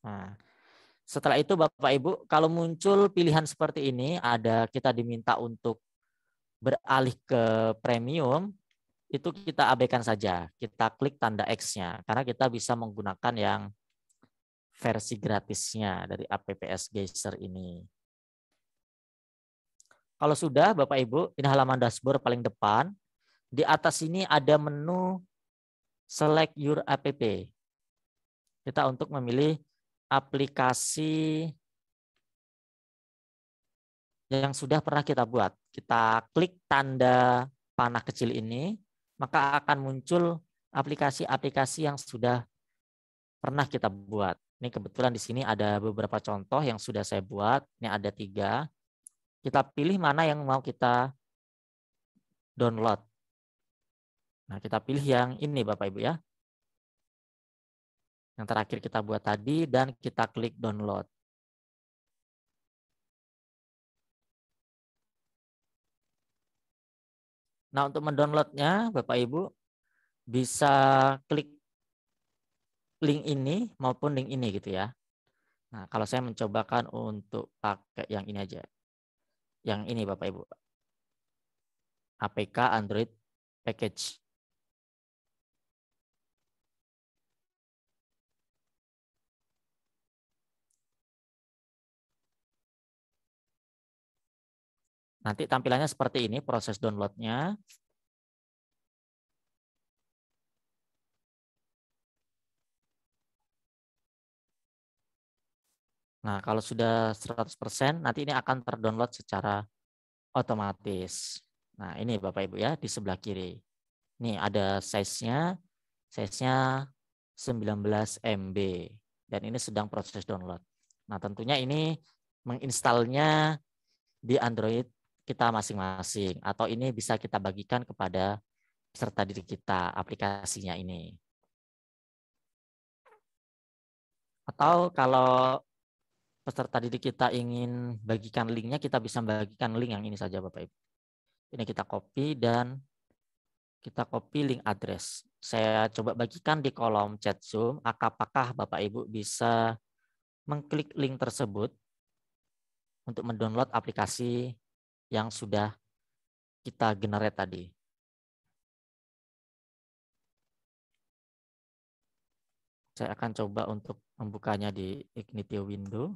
Nah, setelah itu Bapak Ibu, kalau muncul pilihan seperti ini, ada kita diminta untuk beralih ke premium, itu kita abaikan saja. Kita klik tanda X-nya, karena kita bisa menggunakan yang versi gratisnya dari APPS Geyser ini. Kalau sudah Bapak Ibu, ini halaman dashboard paling depan. Di atas ini ada menu select your app. Kita untuk memilih aplikasi yang sudah pernah kita buat. Kita klik tanda panah kecil ini, maka akan muncul aplikasi-aplikasi yang sudah pernah kita buat. Ini kebetulan di sini ada beberapa contoh yang sudah saya buat. Ini ada 3. Kita pilih mana yang mau kita download. Nah, kita pilih yang ini Bapak Ibu ya. Yang terakhir kita buat tadi, dan kita klik download. Nah, untuk mendownloadnya Bapak Ibu bisa klik link ini maupun link ini gitu ya. Nah, kalau saya mencobakan untuk pakai yang ini aja. Yang ini Bapak Ibu. APK Android Package. Nanti tampilannya seperti ini proses downloadnya. Nah, kalau sudah 100%, nanti ini akan terdownload secara otomatis. Nah, ini Bapak Ibu ya, di sebelah kiri. Ini ada size-nya 19 MB. Dan ini sedang proses download. Nah, tentunya ini menginstalnya di Android kita masing-masing. Atau ini bisa kita bagikan kepada peserta didik kita, aplikasinya ini. Atau kalau peserta didik kita ingin bagikan linknya, kita bisa bagikan link yang ini saja Bapak Ibu. Ini kita copy dan kita copy link address. Saya coba bagikan di kolom chat Zoom, apakah Bapak Ibu bisa mengklik link tersebut untuk mendownload aplikasi yang sudah kita generate tadi. Saya akan coba untuk membukanya di Ignitio window.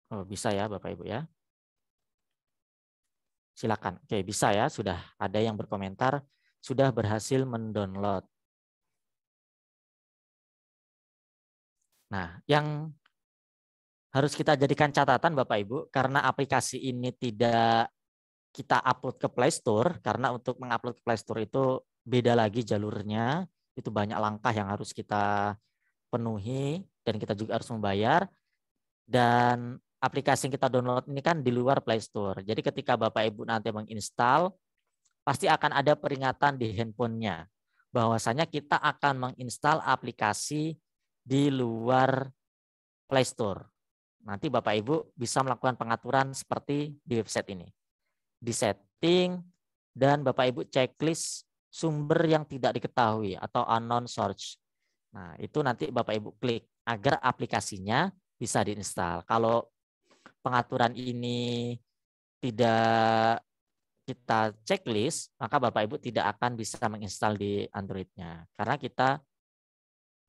Oh, bisa ya Bapak Ibu ya. Silakan. Oke, bisa ya. Sudah ada yang berkomentar sudah berhasil mendownload. Nah, yang harus kita jadikan catatan Bapak Ibu, karena aplikasi ini tidak kita upload ke Play Store, karena untuk mengupload ke Play Store itu beda lagi jalurnya, itu banyak langkah yang harus kita penuhi, dan kita juga harus membayar. Dan aplikasi yang kita download ini kan di luar Play Store. Jadi ketika Bapak Ibu nanti menginstal, pasti akan ada peringatan di handphonenya bahwasanya kita akan menginstal aplikasi di luar Play Store. Nanti Bapak Ibu bisa melakukan pengaturan seperti di website ini. Di setting, dan Bapak Ibu checklist sumber yang tidak diketahui atau unknown source. Nah, itu nanti Bapak Ibu klik agar aplikasinya bisa diinstal. Kalau pengaturan ini tidak kita checklist, maka Bapak Ibu tidak akan bisa menginstal di Android-nya. Karena kita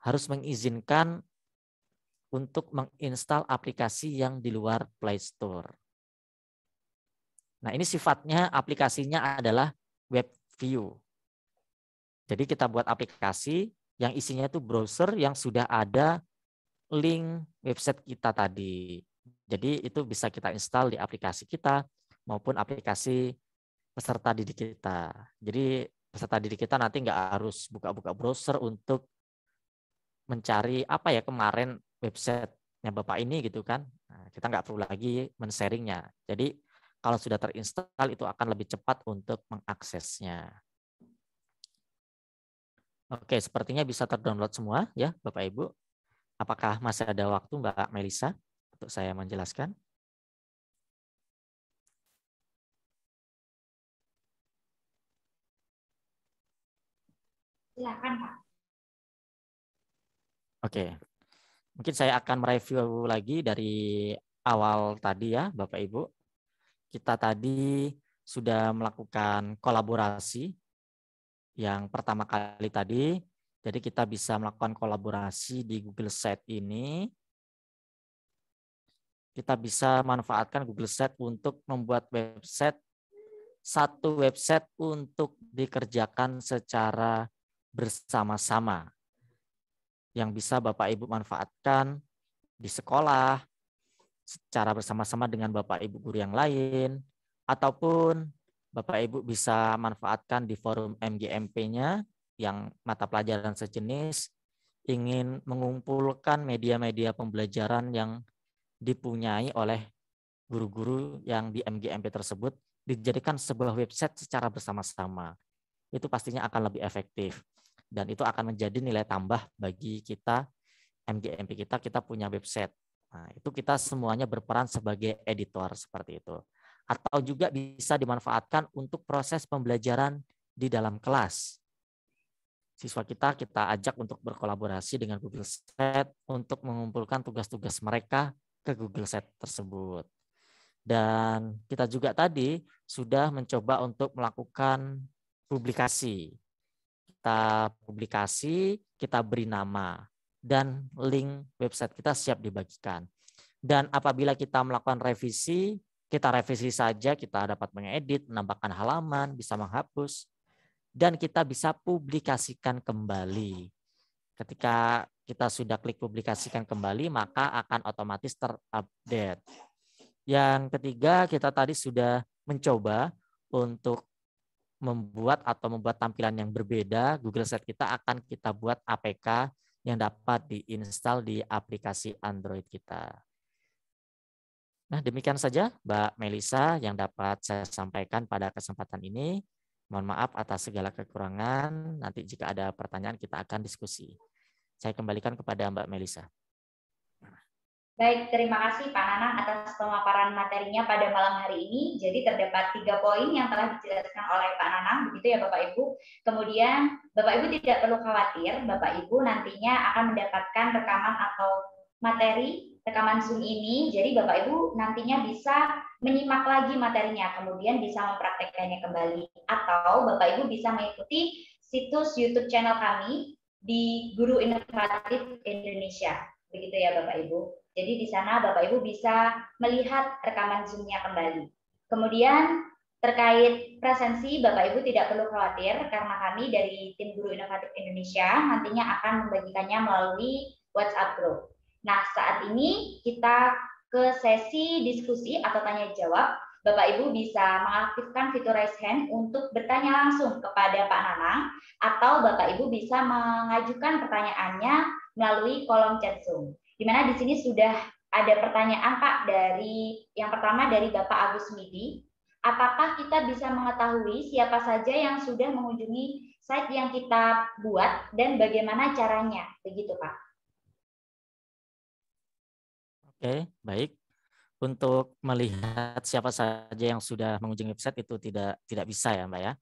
harus mengizinkan untuk menginstal aplikasi yang di luar Play Store. Nah, ini sifatnya aplikasinya adalah web view. Jadi kita buat aplikasi yang isinya itu browser yang sudah ada link website kita tadi. Jadi itu bisa kita install di aplikasi kita maupun aplikasi peserta didik kita. Jadi peserta didik kita nanti nggak harus buka-buka browser untuk mencari apa ya kemarin websitenya Bapak ini gitu kan. Nah, kita nggak perlu lagi men-sharingnya. Jadi kalau sudah terinstall itu akan lebih cepat untuk mengaksesnya. Oke, sepertinya bisa terdownload semua ya Bapak Ibu. Apakah masih ada waktu Mbak Melisa untuk saya menjelaskan? Silakan, Pak. Oke, mungkin saya akan mereview lagi dari awal tadi ya Bapak Ibu. Kita tadi sudah melakukan kolaborasi yang pertama kali tadi. Jadi kita bisa melakukan kolaborasi di Google Sheet ini. Kita bisa manfaatkan Google Sheet untuk membuat website, satu website untuk dikerjakan secara bersama-sama. Yang bisa Bapak Ibu manfaatkan di sekolah, secara bersama-sama dengan Bapak Ibu guru yang lain, ataupun Bapak Ibu bisa manfaatkan di forum MGMP-nya yang mata pelajaran sejenis ingin mengumpulkan media-media pembelajaran yang dipunyai oleh guru-guru yang di MGMP tersebut dijadikan sebuah website secara bersama-sama. Itu pastinya akan lebih efektif. Dan itu akan menjadi nilai tambah bagi kita, MGMP kita punya website. Nah, itu kita semuanya berperan sebagai editor seperti itu. Atau juga bisa dimanfaatkan untuk proses pembelajaran di dalam kelas. Siswa kita ajak untuk berkolaborasi dengan Google Sheet untuk mengumpulkan tugas-tugas mereka ke Google Sheet tersebut. Dan kita juga tadi sudah mencoba untuk melakukan publikasi. Kita publikasi, kita beri nama, dan link website kita siap dibagikan. Dan apabila kita melakukan revisi, kita revisi saja, kita dapat mengedit, menambahkan halaman, bisa menghapus, dan kita bisa publikasikan kembali. Ketika kita sudah klik publikasikan kembali, maka akan otomatis terupdate. Yang ketiga, kita tadi sudah mencoba untuk membuat tampilan yang berbeda. Google Sheet kita akan kita buat APK yang dapat diinstal di aplikasi Android kita. Nah, demikian saja Mbak Melisa yang dapat saya sampaikan pada kesempatan ini. Mohon maaf atas segala kekurangan. Nanti jika ada pertanyaan kita akan diskusi. Saya kembalikan kepada Mbak Melisa. Baik, terima kasih Pak Nanang atas pemaparan materinya pada malam hari ini. Jadi terdapat 3 poin yang telah dijelaskan oleh Pak Nanang, begitu ya Bapak Ibu. Kemudian Bapak Ibu tidak perlu khawatir, Bapak Ibu nantinya akan mendapatkan rekaman atau materi rekaman Zoom ini. Jadi Bapak Ibu nantinya bisa menyimak lagi materinya, kemudian bisa mempraktekkannya kembali. Atau Bapak Ibu bisa mengikuti situs YouTube channel kami di Guru Inovatif Indonesia. Begitu ya Bapak Ibu. Jadi di sana Bapak Ibu bisa melihat rekaman Zoom-nya kembali. Kemudian terkait presensi, Bapak Ibu tidak perlu khawatir karena kami dari tim Guru Inovatif Indonesia nantinya akan membagikannya melalui WhatsApp group. Nah, saat ini kita ke sesi diskusi atau tanya jawab. Bapak Ibu bisa mengaktifkan fitur raise hand untuk bertanya langsung kepada Pak Nanang, atau Bapak Ibu bisa mengajukan pertanyaannya melalui kolom chat Zoom. Di mana di sini sudah ada pertanyaan Pak dari yang pertama dari Bapak Agus Midi. Apakah kita bisa mengetahui siapa saja yang sudah mengunjungi site yang kita buat dan bagaimana caranya? Begitu Pak. Oke, baik. Untuk melihat siapa saja yang sudah mengunjungi website itu tidak bisa ya Mbak ya.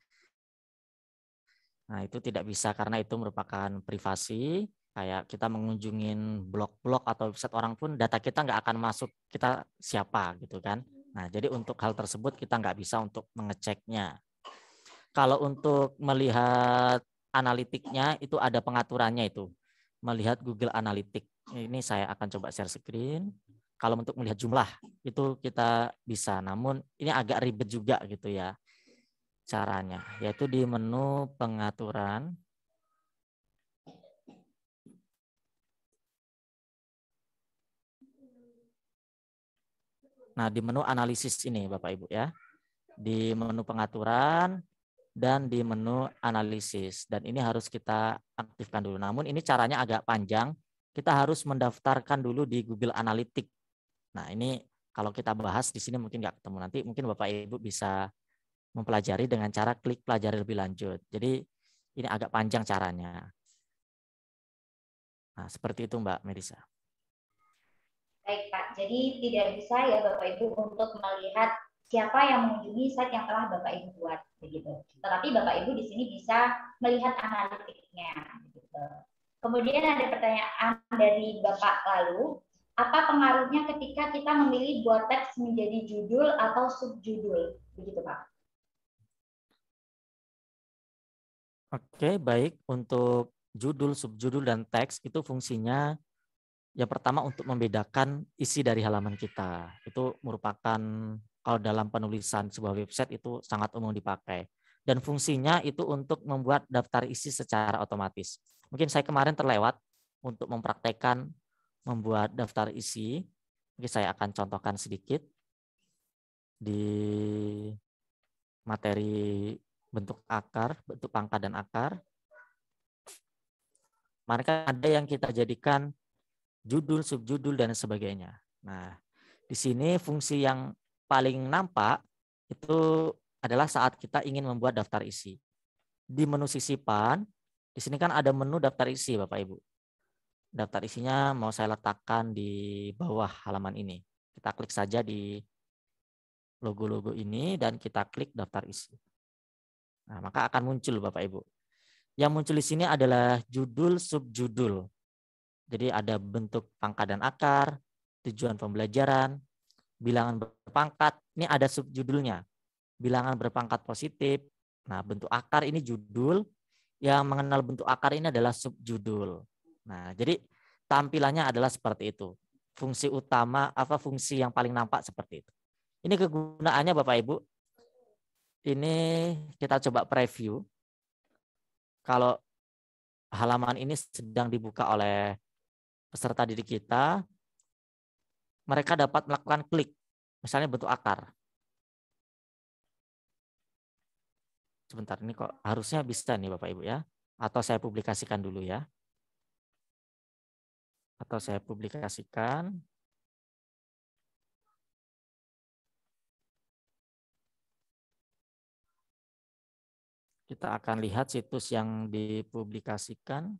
Nah, itu tidak bisa karena itu merupakan privasi. Kayak kita mengunjungin blog-blog atau website orang pun data kita nggak akan masuk kita siapa gitu kan. Nah, jadi untuk hal tersebut kita nggak bisa untuk mengeceknya. Kalau untuk melihat analitiknya itu ada pengaturannya itu. Melihat Google Analytics. Ini saya akan coba share screen. Kalau untuk melihat jumlah itu kita bisa, namun ini agak ribet juga gitu ya caranya, yaitu di menu pengaturan. Nah, di menu analisis ini Bapak Ibu ya. Di menu pengaturan dan di menu analisis. Dan ini harus kita aktifkan dulu. Namun ini caranya agak panjang. Kita harus mendaftarkan dulu di Google Analytics. Nah, ini kalau kita bahas di sini mungkin nggak ketemu. Nanti mungkin Bapak Ibu bisa mempelajari dengan cara klik pelajari lebih lanjut. Jadi ini agak panjang caranya. Nah, seperti itu Mbak Melisa. Baik Pak, jadi tidak bisa ya Bapak Ibu untuk melihat siapa yang mengunjungi site yang telah Bapak Ibu buat, begitu. Tetapi Bapak Ibu di sini bisa melihat analitiknya, begitu. Kemudian ada pertanyaan dari Bapak lalu, apa pengaruhnya ketika kita memilih buat teks menjadi judul atau subjudul, begitu Pak? Oke, baik. Untuk judul, subjudul, dan teks itu fungsinya yang pertama untuk membedakan isi dari halaman kita. Itu merupakan kalau dalam penulisan sebuah website itu sangat umum dipakai. Dan fungsinya itu untuk membuat daftar isi secara otomatis. Mungkin saya kemarin terlewat untuk mempraktekkan membuat daftar isi. Mungkin saya akan contohkan sedikit di materi bentuk akar, bentuk pangkat dan akar. Maka ada yang kita jadikan judul, subjudul, dan sebagainya. Nah, di sini fungsi yang paling nampak itu adalah saat kita ingin membuat daftar isi. Di menu sisipan, di sini kan ada menu daftar isi, Bapak Ibu. Daftar isinya mau saya letakkan di bawah halaman ini. Kita klik saja di logo-logo ini dan kita klik daftar isi. Nah, maka akan muncul Bapak Ibu. Yang muncul di sini adalah judul, subjudul. Jadi ada bentuk pangkat dan akar, tujuan pembelajaran, bilangan berpangkat, ini ada subjudulnya. Bilangan berpangkat positif. Nah, bentuk akar ini judul, yang mengenal bentuk akar ini adalah subjudul. Nah, jadi tampilannya adalah seperti itu. Fungsi utama, fungsi yang paling nampak seperti itu. Ini kegunaannya Bapak Ibu. Ini kita coba preview. Kalau halaman ini sedang dibuka oleh peserta didik kita, mereka dapat melakukan klik, misalnya bentuk akar. Sebentar, ini kok harusnya bisa nih Bapak Ibu ya. Atau saya publikasikan dulu ya. Atau saya publikasikan. Kita akan lihat situs yang dipublikasikan.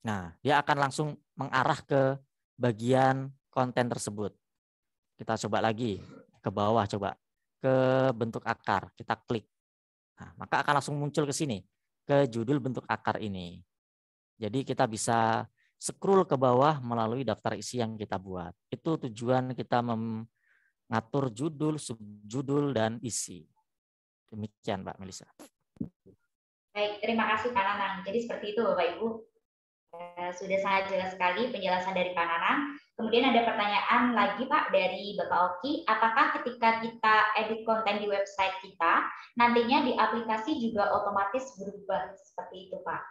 Nah, dia akan langsung mengarah ke bagian konten tersebut. Kita coba lagi ke bawah, coba ke bentuk akar, kita klik. Nah, maka akan langsung muncul ke sini, ke judul bentuk akar ini. Jadi kita bisa scroll ke bawah melalui daftar isi yang kita buat. Itu tujuan kita mengatur judul, subjudul, dan isi. Demikian Mbak Melisa. Baik, terima kasih Pak Nanang. Jadi seperti itu Bapak Ibu. Sudah sangat jelas sekali penjelasan dari Pak Nanang. Kemudian ada pertanyaan lagi Pak dari Bapak Oki, apakah ketika kita edit konten di website kita, nantinya di aplikasi juga otomatis berubah seperti itu Pak?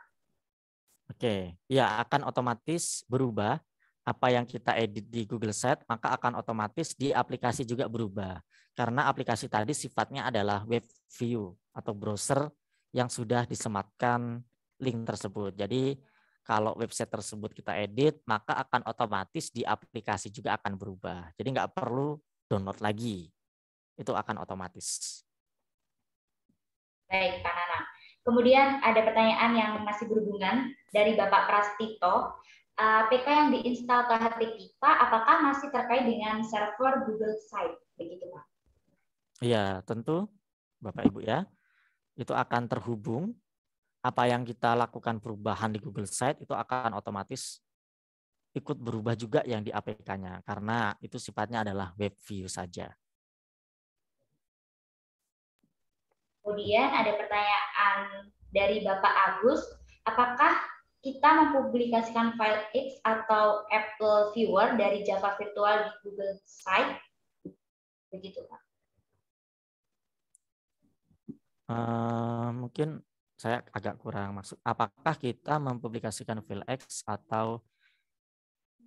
Oke, ya akan otomatis berubah. Apa yang kita edit di Google Sheet, maka akan otomatis di aplikasi juga berubah. Karena aplikasi tadi sifatnya adalah web view atau browser yang sudah disematkan link tersebut. Jadi kalau website tersebut kita edit, maka akan otomatis di aplikasi juga akan berubah. Jadi nggak perlu download lagi. Itu akan otomatis. Baik, Pak Nanang. Kemudian ada pertanyaan yang masih berhubungan dari Bapak Prastito. APK yang diinstal ke HP kita, apakah masih terkait dengan server Google Site? Begitu, Pak. Iya, tentu Bapak Ibu ya. Itu akan terhubung. Apa yang kita lakukan perubahan di Google Site itu akan otomatis ikut berubah juga yang di APK-nya. Karena itu sifatnya adalah web view saja. Kemudian ada pertanyaan dari Bapak Agus, apakah kita mempublikasikan file X atau Apple Viewer dari Java Virtual di Google Site? Begitu, Pak. Mungkin saya agak kurang maksud. Apakah kita mempublikasikan file X atau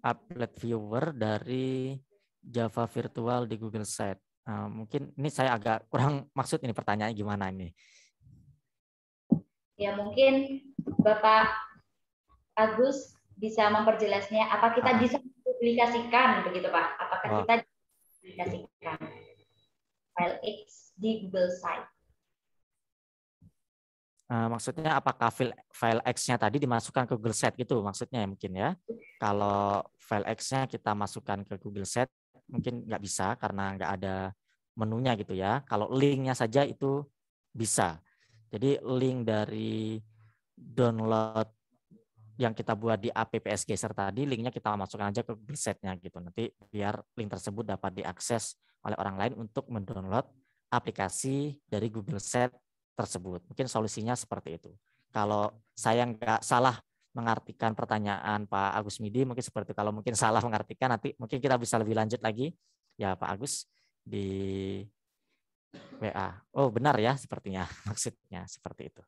applet viewer dari Java Virtual di Google Site. Mungkin ini saya agak kurang maksud ini pertanyaannya gimana ini. Ya mungkin Bapak Agus bisa memperjelasnya. Apa kita bisa publikasikan begitu Pak? Apakah kita publikasikan file X di Google Site? Maksudnya apakah file X-nya tadi dimasukkan ke Google Site gitu maksudnya mungkin ya. Kalau file X-nya kita masukkan ke Google Site mungkin nggak bisa karena nggak ada menunya gitu ya. Kalau link-nya saja itu bisa. Jadi link dari download yang kita buat di APPS Geser tadi, linknya kita masukkan aja ke Google Site-nya gitu. Nanti biar link tersebut dapat diakses oleh orang lain untuk mendownload aplikasi dari Google Site tersebut. Mungkin solusinya seperti itu. Kalau saya nggak salah mengartikan pertanyaan Pak Agus Midi, mungkin seperti itu. Kalau mungkin salah mengartikan, nanti mungkin kita bisa lebih lanjut lagi ya Pak Agus di WA. Oh benar ya sepertinya, maksudnya seperti itu.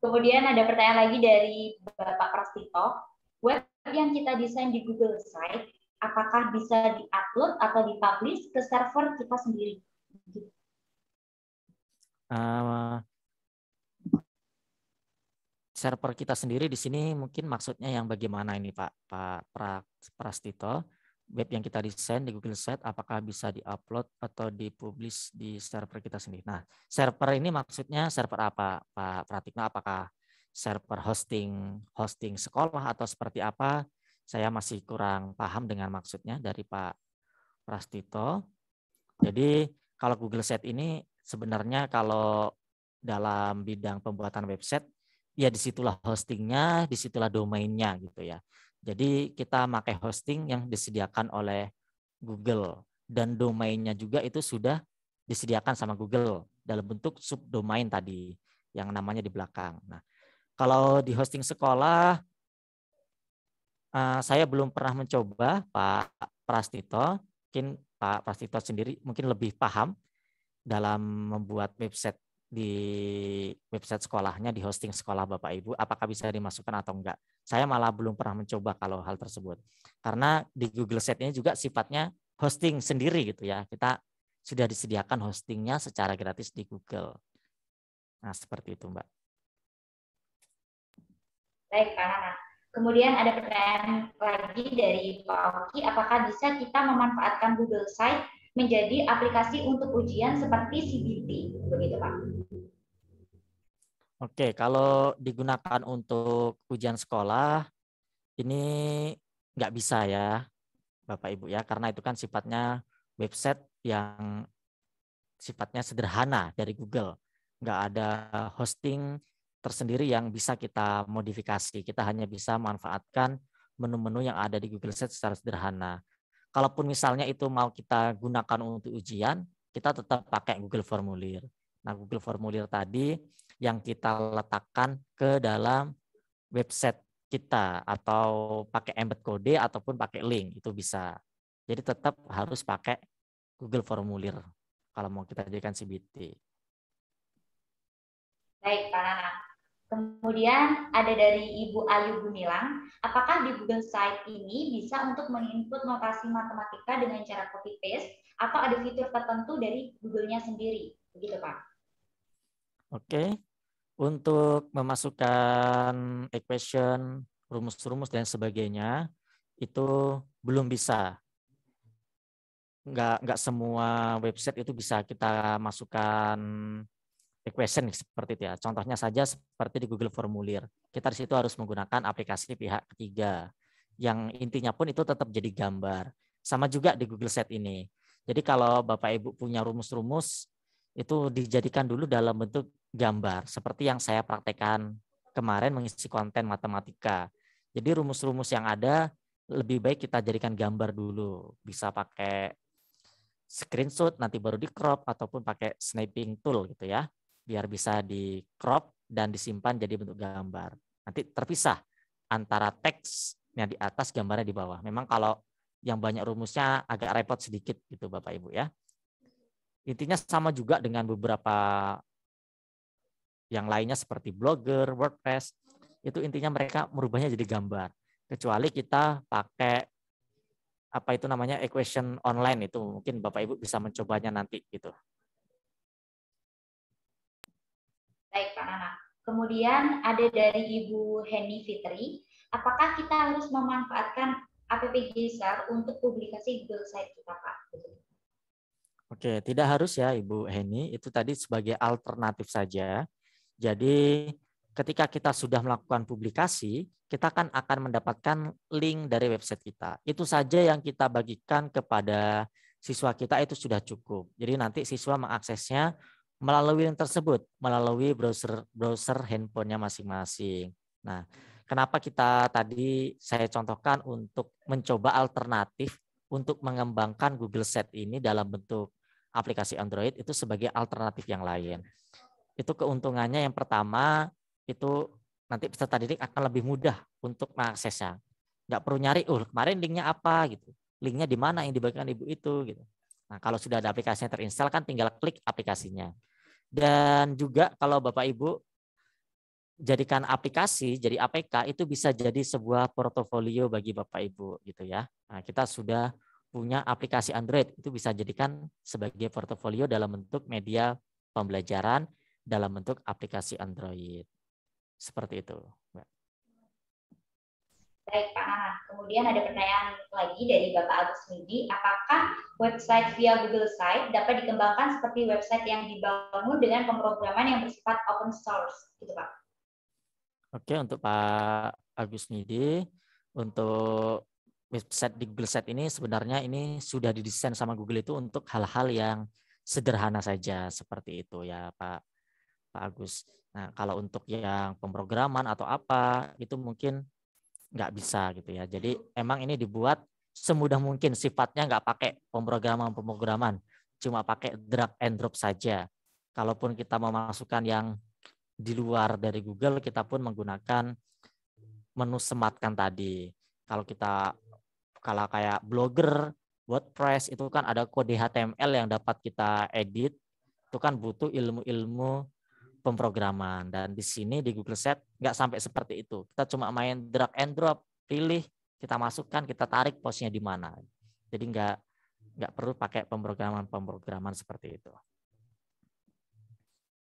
Kemudian ada pertanyaan lagi dari Bapak Prastito. Web yang kita desain di Google Site, apakah bisa di-upload atau di-publish ke server kita sendiri? Server kita sendiri di sini mungkin maksudnya yang bagaimana ini Pak Prastito? Web yang kita desain di Google Site apakah bisa di-upload atau di-publish di server kita sendiri? Nah, server ini maksudnya server apa Pak Pratikno? Apakah server hosting sekolah atau seperti apa? Saya masih kurang paham dengan maksudnya dari Pak Prastito. Jadi kalau Google Site ini sebenarnya kalau dalam bidang pembuatan website, ya disitulah hostingnya, disitulah domainnya gitu ya. Jadi kita pakai hosting yang disediakan oleh Google dan domainnya juga itu sudah disediakan sama Google dalam bentuk subdomain tadi yang namanya di belakang. Nah, kalau di hosting sekolah saya belum pernah mencoba Pak Prastito, mungkin Pak Prastito sendiri mungkin lebih paham dalam membuat website di website sekolahnya, di hosting sekolah Bapak Ibu, apakah bisa dimasukkan atau enggak. Saya malah belum pernah mencoba kalau hal tersebut. Karena di Google Site ini juga sifatnya hosting sendiri gitu ya. Kita sudah disediakan hostingnya secara gratis di Google. Nah, seperti itu Mbak. Baik, Pak Nana. Kemudian ada pertanyaan lagi dari Pak Oki, apakah bisa kita memanfaatkan Google Site menjadi aplikasi untuk ujian seperti CBT? Begitu Pak. Oke, kalau digunakan untuk ujian sekolah, ini nggak bisa ya, Bapak Ibu ya, karena itu kan sifatnya website yang sifatnya sederhana dari Google. Nggak ada hosting tersendiri yang bisa kita modifikasi. Kita hanya bisa memanfaatkan menu-menu yang ada di Google Site secara sederhana. Kalaupun misalnya itu mau kita gunakan untuk ujian, kita tetap pakai Google Formulir. Nah, Google Formulir tadi yang kita letakkan ke dalam website kita atau pakai embed kode ataupun pakai link itu bisa. Jadi tetap harus pakai Google Formulir kalau mau kita jadikan CBT. Baik, Pak Nana. Kemudian ada dari Ibu Ayu Gumilang, apakah di Google Site ini bisa untuk menginput notasi matematika dengan cara copy paste atau ada fitur tertentu dari Google-nya sendiri? Begitu, Pak. Oke. Untuk memasukkan equation, rumus-rumus dan sebagainya itu belum bisa. Nggak semua website itu bisa kita masukkan equation seperti itu ya. Contohnya saja seperti di Google Formulir. Kita di situ harus menggunakan aplikasi pihak ketiga. Yang intinya pun itu tetap jadi gambar. Sama juga di Google Site ini. Jadi kalau Bapak Ibu punya rumus-rumus, itu dijadikan dulu dalam bentuk gambar. Seperti yang saya praktekkan kemarin mengisi konten matematika. Jadi rumus-rumus yang ada lebih baik kita jadikan gambar dulu. Bisa pakai screenshot, nanti baru di crop, ataupun pakai snapping tool gitu ya. Biar bisa di crop dan disimpan jadi bentuk gambar. Nanti terpisah antara teksnya di atas, gambarnya di bawah. Memang kalau yang banyak rumusnya agak repot sedikit gitu Bapak Ibu ya. Intinya sama juga dengan beberapa yang lainnya seperti Blogger, WordPress. Itu intinya mereka merubahnya jadi gambar. Kecuali kita pakai apa itu namanya equation online, itu mungkin Bapak Ibu bisa mencobanya nanti gitu. Baik, Pak Nana. Kemudian ada dari Ibu Heni Fitri, apakah kita harus memanfaatkan app Geser untuk publikasi Google Site kita, Pak? Oke, tidak harus ya Ibu Heni, itu tadi sebagai alternatif saja. Jadi ketika kita sudah melakukan publikasi, kita kan akan mendapatkan link dari website kita. Itu saja yang kita bagikan kepada siswa kita itu sudah cukup. Jadi nanti siswa mengaksesnya melalui link tersebut, melalui browser handphonenya masing-masing. Nah, kenapa kita tadi saya contohkan untuk mencoba alternatif untuk mengembangkan Google Site ini dalam bentuk aplikasi Android itu sebagai alternatif yang lain. Itu keuntungannya yang pertama, itu nanti peserta didik akan lebih mudah untuk mengaksesnya. Nggak perlu nyari, kemarin linknya apa gitu. Linknya di mana yang dibagikan ibu itu gitu. Nah, kalau sudah ada aplikasinya terinstall kan tinggal klik aplikasinya. Dan juga kalau Bapak Ibu jadikan aplikasi, jadi APK itu bisa jadi sebuah portofolio bagi Bapak Ibu gitu ya. Nah, kita sudah punya aplikasi Android, itu bisa jadikan sebagai portofolio dalam bentuk media pembelajaran dalam bentuk aplikasi Android. Seperti itu, Mbak. Baik, Pak Nana. Kemudian ada pertanyaan lagi dari Bapak Agus Midi, apakah website via Google Site dapat dikembangkan seperti website yang dibangun dengan pemrograman yang bersifat open source, gitu Pak? Oke, untuk Pak Agus Midi, untuk website di Google Site ini sebenarnya ini sudah didesain sama Google itu untuk hal-hal yang sederhana saja seperti itu ya Pak Agus. Nah, kalau untuk yang pemrograman atau apa itu mungkin nggak bisa gitu ya. Jadi emang ini dibuat semudah mungkin, sifatnya nggak pakai pemrograman, cuma pakai drag and drop saja. Kalaupun kita memasukkan yang di luar dari Google, kita pun menggunakan menu sematkan tadi. Kalau kayak Blogger, WordPress itu kan ada kode HTML yang dapat kita edit, itu kan butuh ilmu-ilmu pemrograman. Dan di sini di Google Set nggak sampai seperti itu. Kita cuma main drag and drop, pilih, kita masukkan, kita tarik posnya di mana. Jadi nggak perlu pakai pemrograman seperti itu.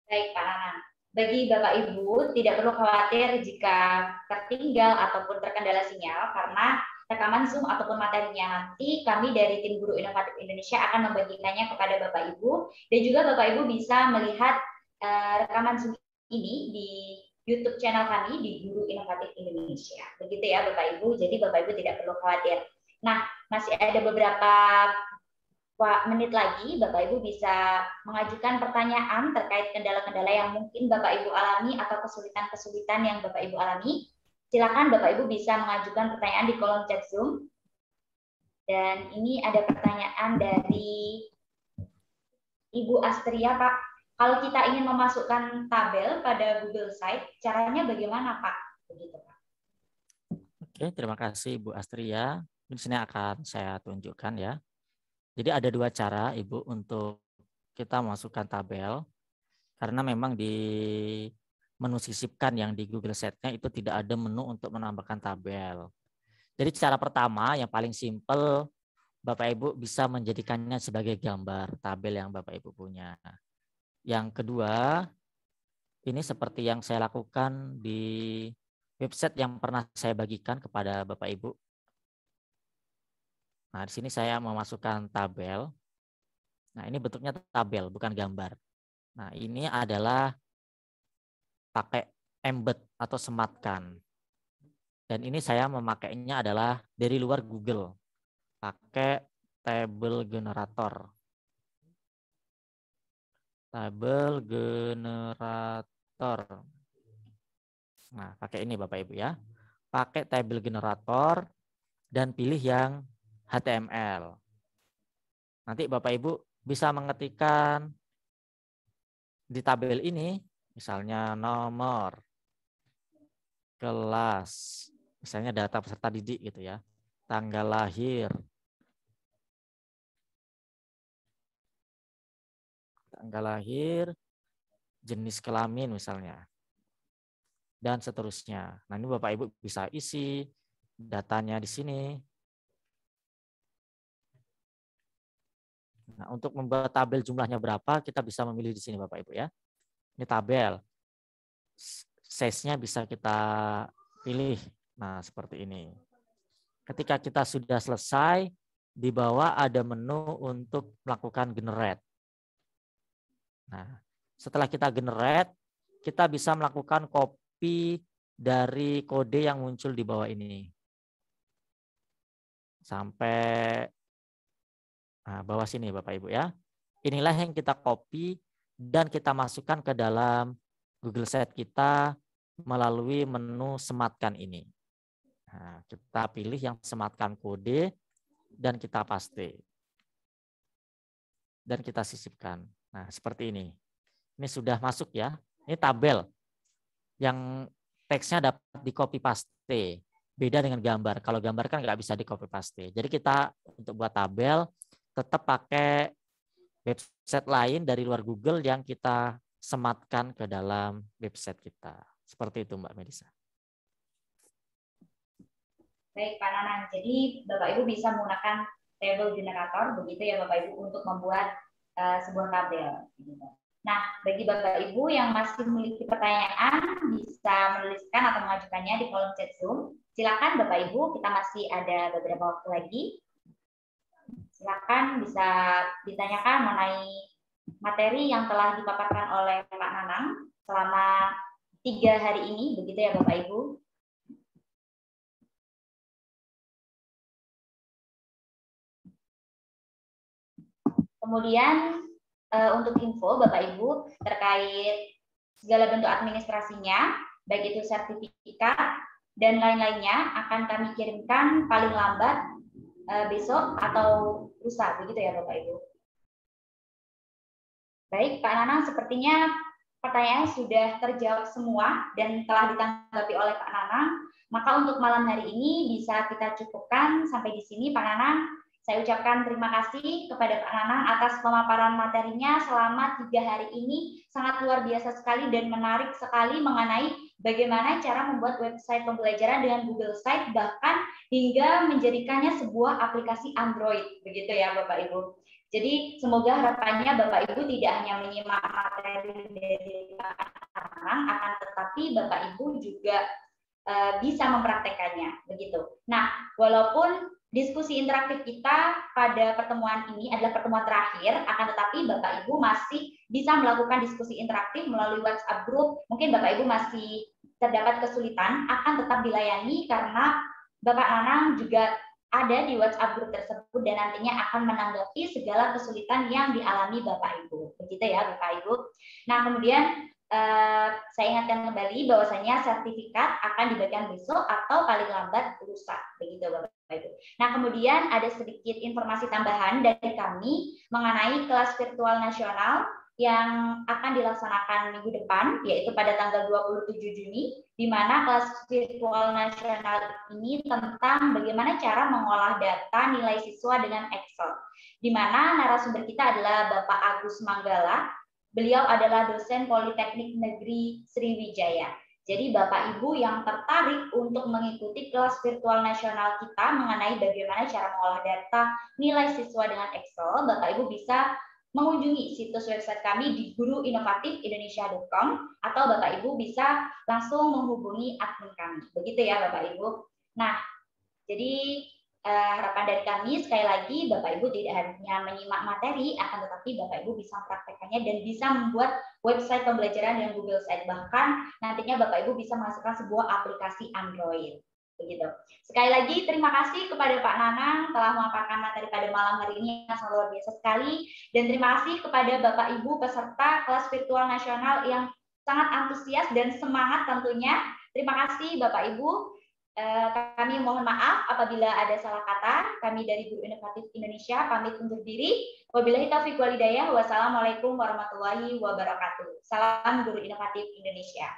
Baik, Pak Nana. Bagi Bapak Ibu, tidak perlu khawatir jika tertinggal ataupun terkendala sinyal, karena rekaman Zoom ataupun materinya nanti kami dari tim Guru Inovatif Indonesia akan membagikannya kepada Bapak Ibu, dan juga Bapak Ibu bisa melihat rekaman Zoom ini di YouTube channel kami di Guru Inovatif Indonesia. Begitu ya Bapak Ibu, jadi Bapak Ibu tidak perlu khawatir. Nah, masih ada beberapa menit lagi, Bapak Ibu bisa mengajukan pertanyaan terkait kendala-kendala yang mungkin Bapak Ibu alami atau kesulitan-kesulitan yang Bapak Ibu alami. Silakan Bapak Ibu bisa mengajukan pertanyaan di kolom chat Zoom. Dan ini ada pertanyaan dari Ibu Astria, Pak. Kalau kita ingin memasukkan tabel pada Google Site, caranya bagaimana, Pak? Begitu, Pak. Oke, terima kasih Ibu Astria. Di sini akan saya tunjukkan ya. Jadi ada dua cara Ibu untuk kita masukkan tabel, karena memang di menu sisipkan yang di Google Sheet-nya itu tidak ada menu untuk menambahkan tabel. Jadi cara pertama yang paling simpel, Bapak Ibu bisa menjadikannya sebagai gambar tabel yang Bapak Ibu punya. Yang kedua, ini seperti yang saya lakukan di website yang pernah saya bagikan kepada Bapak Ibu. Nah, di sini saya memasukkan tabel. Nah, ini bentuknya tabel, bukan gambar. Nah, ini adalah pakai embed atau sematkan. Dan ini saya memakainya adalah dari luar Google. Pakai table generator. Tabel generator. Nah, pakai ini Bapak Ibu ya. Pakai table generator dan pilih yang HTML. Nanti Bapak Ibu bisa mengetikkan di tabel ini, misalnya nomor, kelas, misalnya data peserta didik gitu ya, tanggal lahir, jenis kelamin misalnya, dan seterusnya. Nah, ini Bapak Ibu bisa isi datanya di sini. Nah, untuk membuat tabel jumlahnya berapa, kita bisa memilih di sini Bapak Ibu ya. Ini tabel. Size-nya bisa kita pilih. Nah, seperti ini. Ketika kita sudah selesai, di bawah ada menu untuk melakukan generate. Nah, setelah kita generate, kita bisa melakukan copy dari kode yang muncul di bawah ini. Sampai bawah sini Bapak Ibu ya. Inilah yang kita copy dan kita masukkan ke dalam Google Sheet kita melalui menu sematkan ini. Nah, kita pilih yang sematkan kode dan kita paste. Dan kita sisipkan. Nah, seperti ini. Ini sudah masuk ya. Ini tabel yang teksnya dapat di copy paste. Beda dengan gambar. Kalau gambar kan nggak bisa di copy paste. Jadi kita untuk buat tabel tetap pakai website lain dari luar Google yang kita sematkan ke dalam website kita. Seperti itu Mbak Melisa. Baik Pak Nanang, jadi Bapak Ibu bisa menggunakan table generator begitu ya Bapak Ibu untuk membuat sebuah tabel. Nah, bagi Bapak Ibu yang masih memiliki pertanyaan bisa menuliskan atau mengajukannya di kolom chat Zoom. Silakan Bapak Ibu, kita masih ada beberapa waktu lagi. Silakan bisa ditanyakan mengenai materi yang telah dipaparkan oleh Pak Nanang selama 3 hari ini, begitu ya Bapak Ibu. Kemudian untuk info Bapak Ibu terkait segala bentuk administrasinya, baik itu sertifikat dan lain-lainnya akan kami kirimkan paling lambat besok atau lusa, begitu ya Bapak Ibu. Baik Pak Nanang, sepertinya pertanyaan sudah terjawab semua dan telah ditanggapi oleh Pak Nanang. Maka untuk malam hari ini bisa kita cukupkan sampai di sini Pak Nanang. Saya ucapkan terima kasih kepada Pak Nanang atas pemaparan materinya selama 3 hari ini. Sangat luar biasa sekali dan menarik sekali mengenai bagaimana cara membuat website pembelajaran dengan Google Sites, bahkan hingga menjadikannya sebuah aplikasi Android. Begitu ya Bapak Ibu. Jadi semoga harapannya Bapak Ibu tidak hanya menyimak materi dari Pak Nanang, akan tetapi Bapak Ibu juga bisa mempraktekannya. Begitu. Nah, walaupun diskusi interaktif kita pada pertemuan ini adalah pertemuan terakhir, akan tetapi Bapak Ibu masih bisa melakukan diskusi interaktif melalui WhatsApp group. Mungkin Bapak Ibu masih terdapat kesulitan, akan tetap dilayani karena Bapak Nanang juga ada di WhatsApp group tersebut dan nantinya akan menanggapi segala kesulitan yang dialami Bapak Ibu. Begitu ya Bapak Ibu. Nah, kemudian saya ingatkan kembali bahwasanya sertifikat akan dibagikan besok atau paling lambat lusa, begitu Bapak Ibu. Nah, kemudian ada sedikit informasi tambahan dari kami mengenai kelas virtual nasional yang akan dilaksanakan minggu depan, yaitu pada tanggal 27 Juni, di mana kelas virtual nasional ini tentang bagaimana cara mengolah data nilai siswa dengan Excel, di mana narasumber kita adalah Bapak Agus Manggala. Beliau adalah dosen Politeknik Negeri Sriwijaya. Jadi Bapak Ibu yang tertarik untuk mengikuti kelas virtual nasional kita mengenai bagaimana cara mengolah data nilai siswa dengan Excel, Bapak Ibu bisa mengunjungi situs website kami di guruinovatifIndonesia.com atau Bapak Ibu bisa langsung menghubungi admin kami. Begitu ya Bapak Ibu. Nah, jadi harapan dari kami sekali lagi Bapak Ibu tidak hanya menyimak materi, akan tetapi Bapak Ibu bisa mempraktekannya dan bisa membuat website pembelajaran dengan Google Sites. Bahkan nantinya Bapak Ibu bisa menghasilkan sebuah aplikasi Android. Begitu. Sekali lagi terima kasih kepada Pak Nanang telah memaparkan materi pada malam hari ini yang sangat luar biasa sekali, dan terima kasih kepada Bapak Ibu peserta kelas virtual nasional yang sangat antusias dan semangat tentunya. Terima kasih Bapak Ibu. Kami mohon maaf apabila ada salah kata. Kami dari Guru Inovatif Indonesia pamit undur diri. Wabillahi taufiq wal hidayah. Wassalamualaikum warahmatullahi wabarakatuh. Salam Guru Inovatif Indonesia.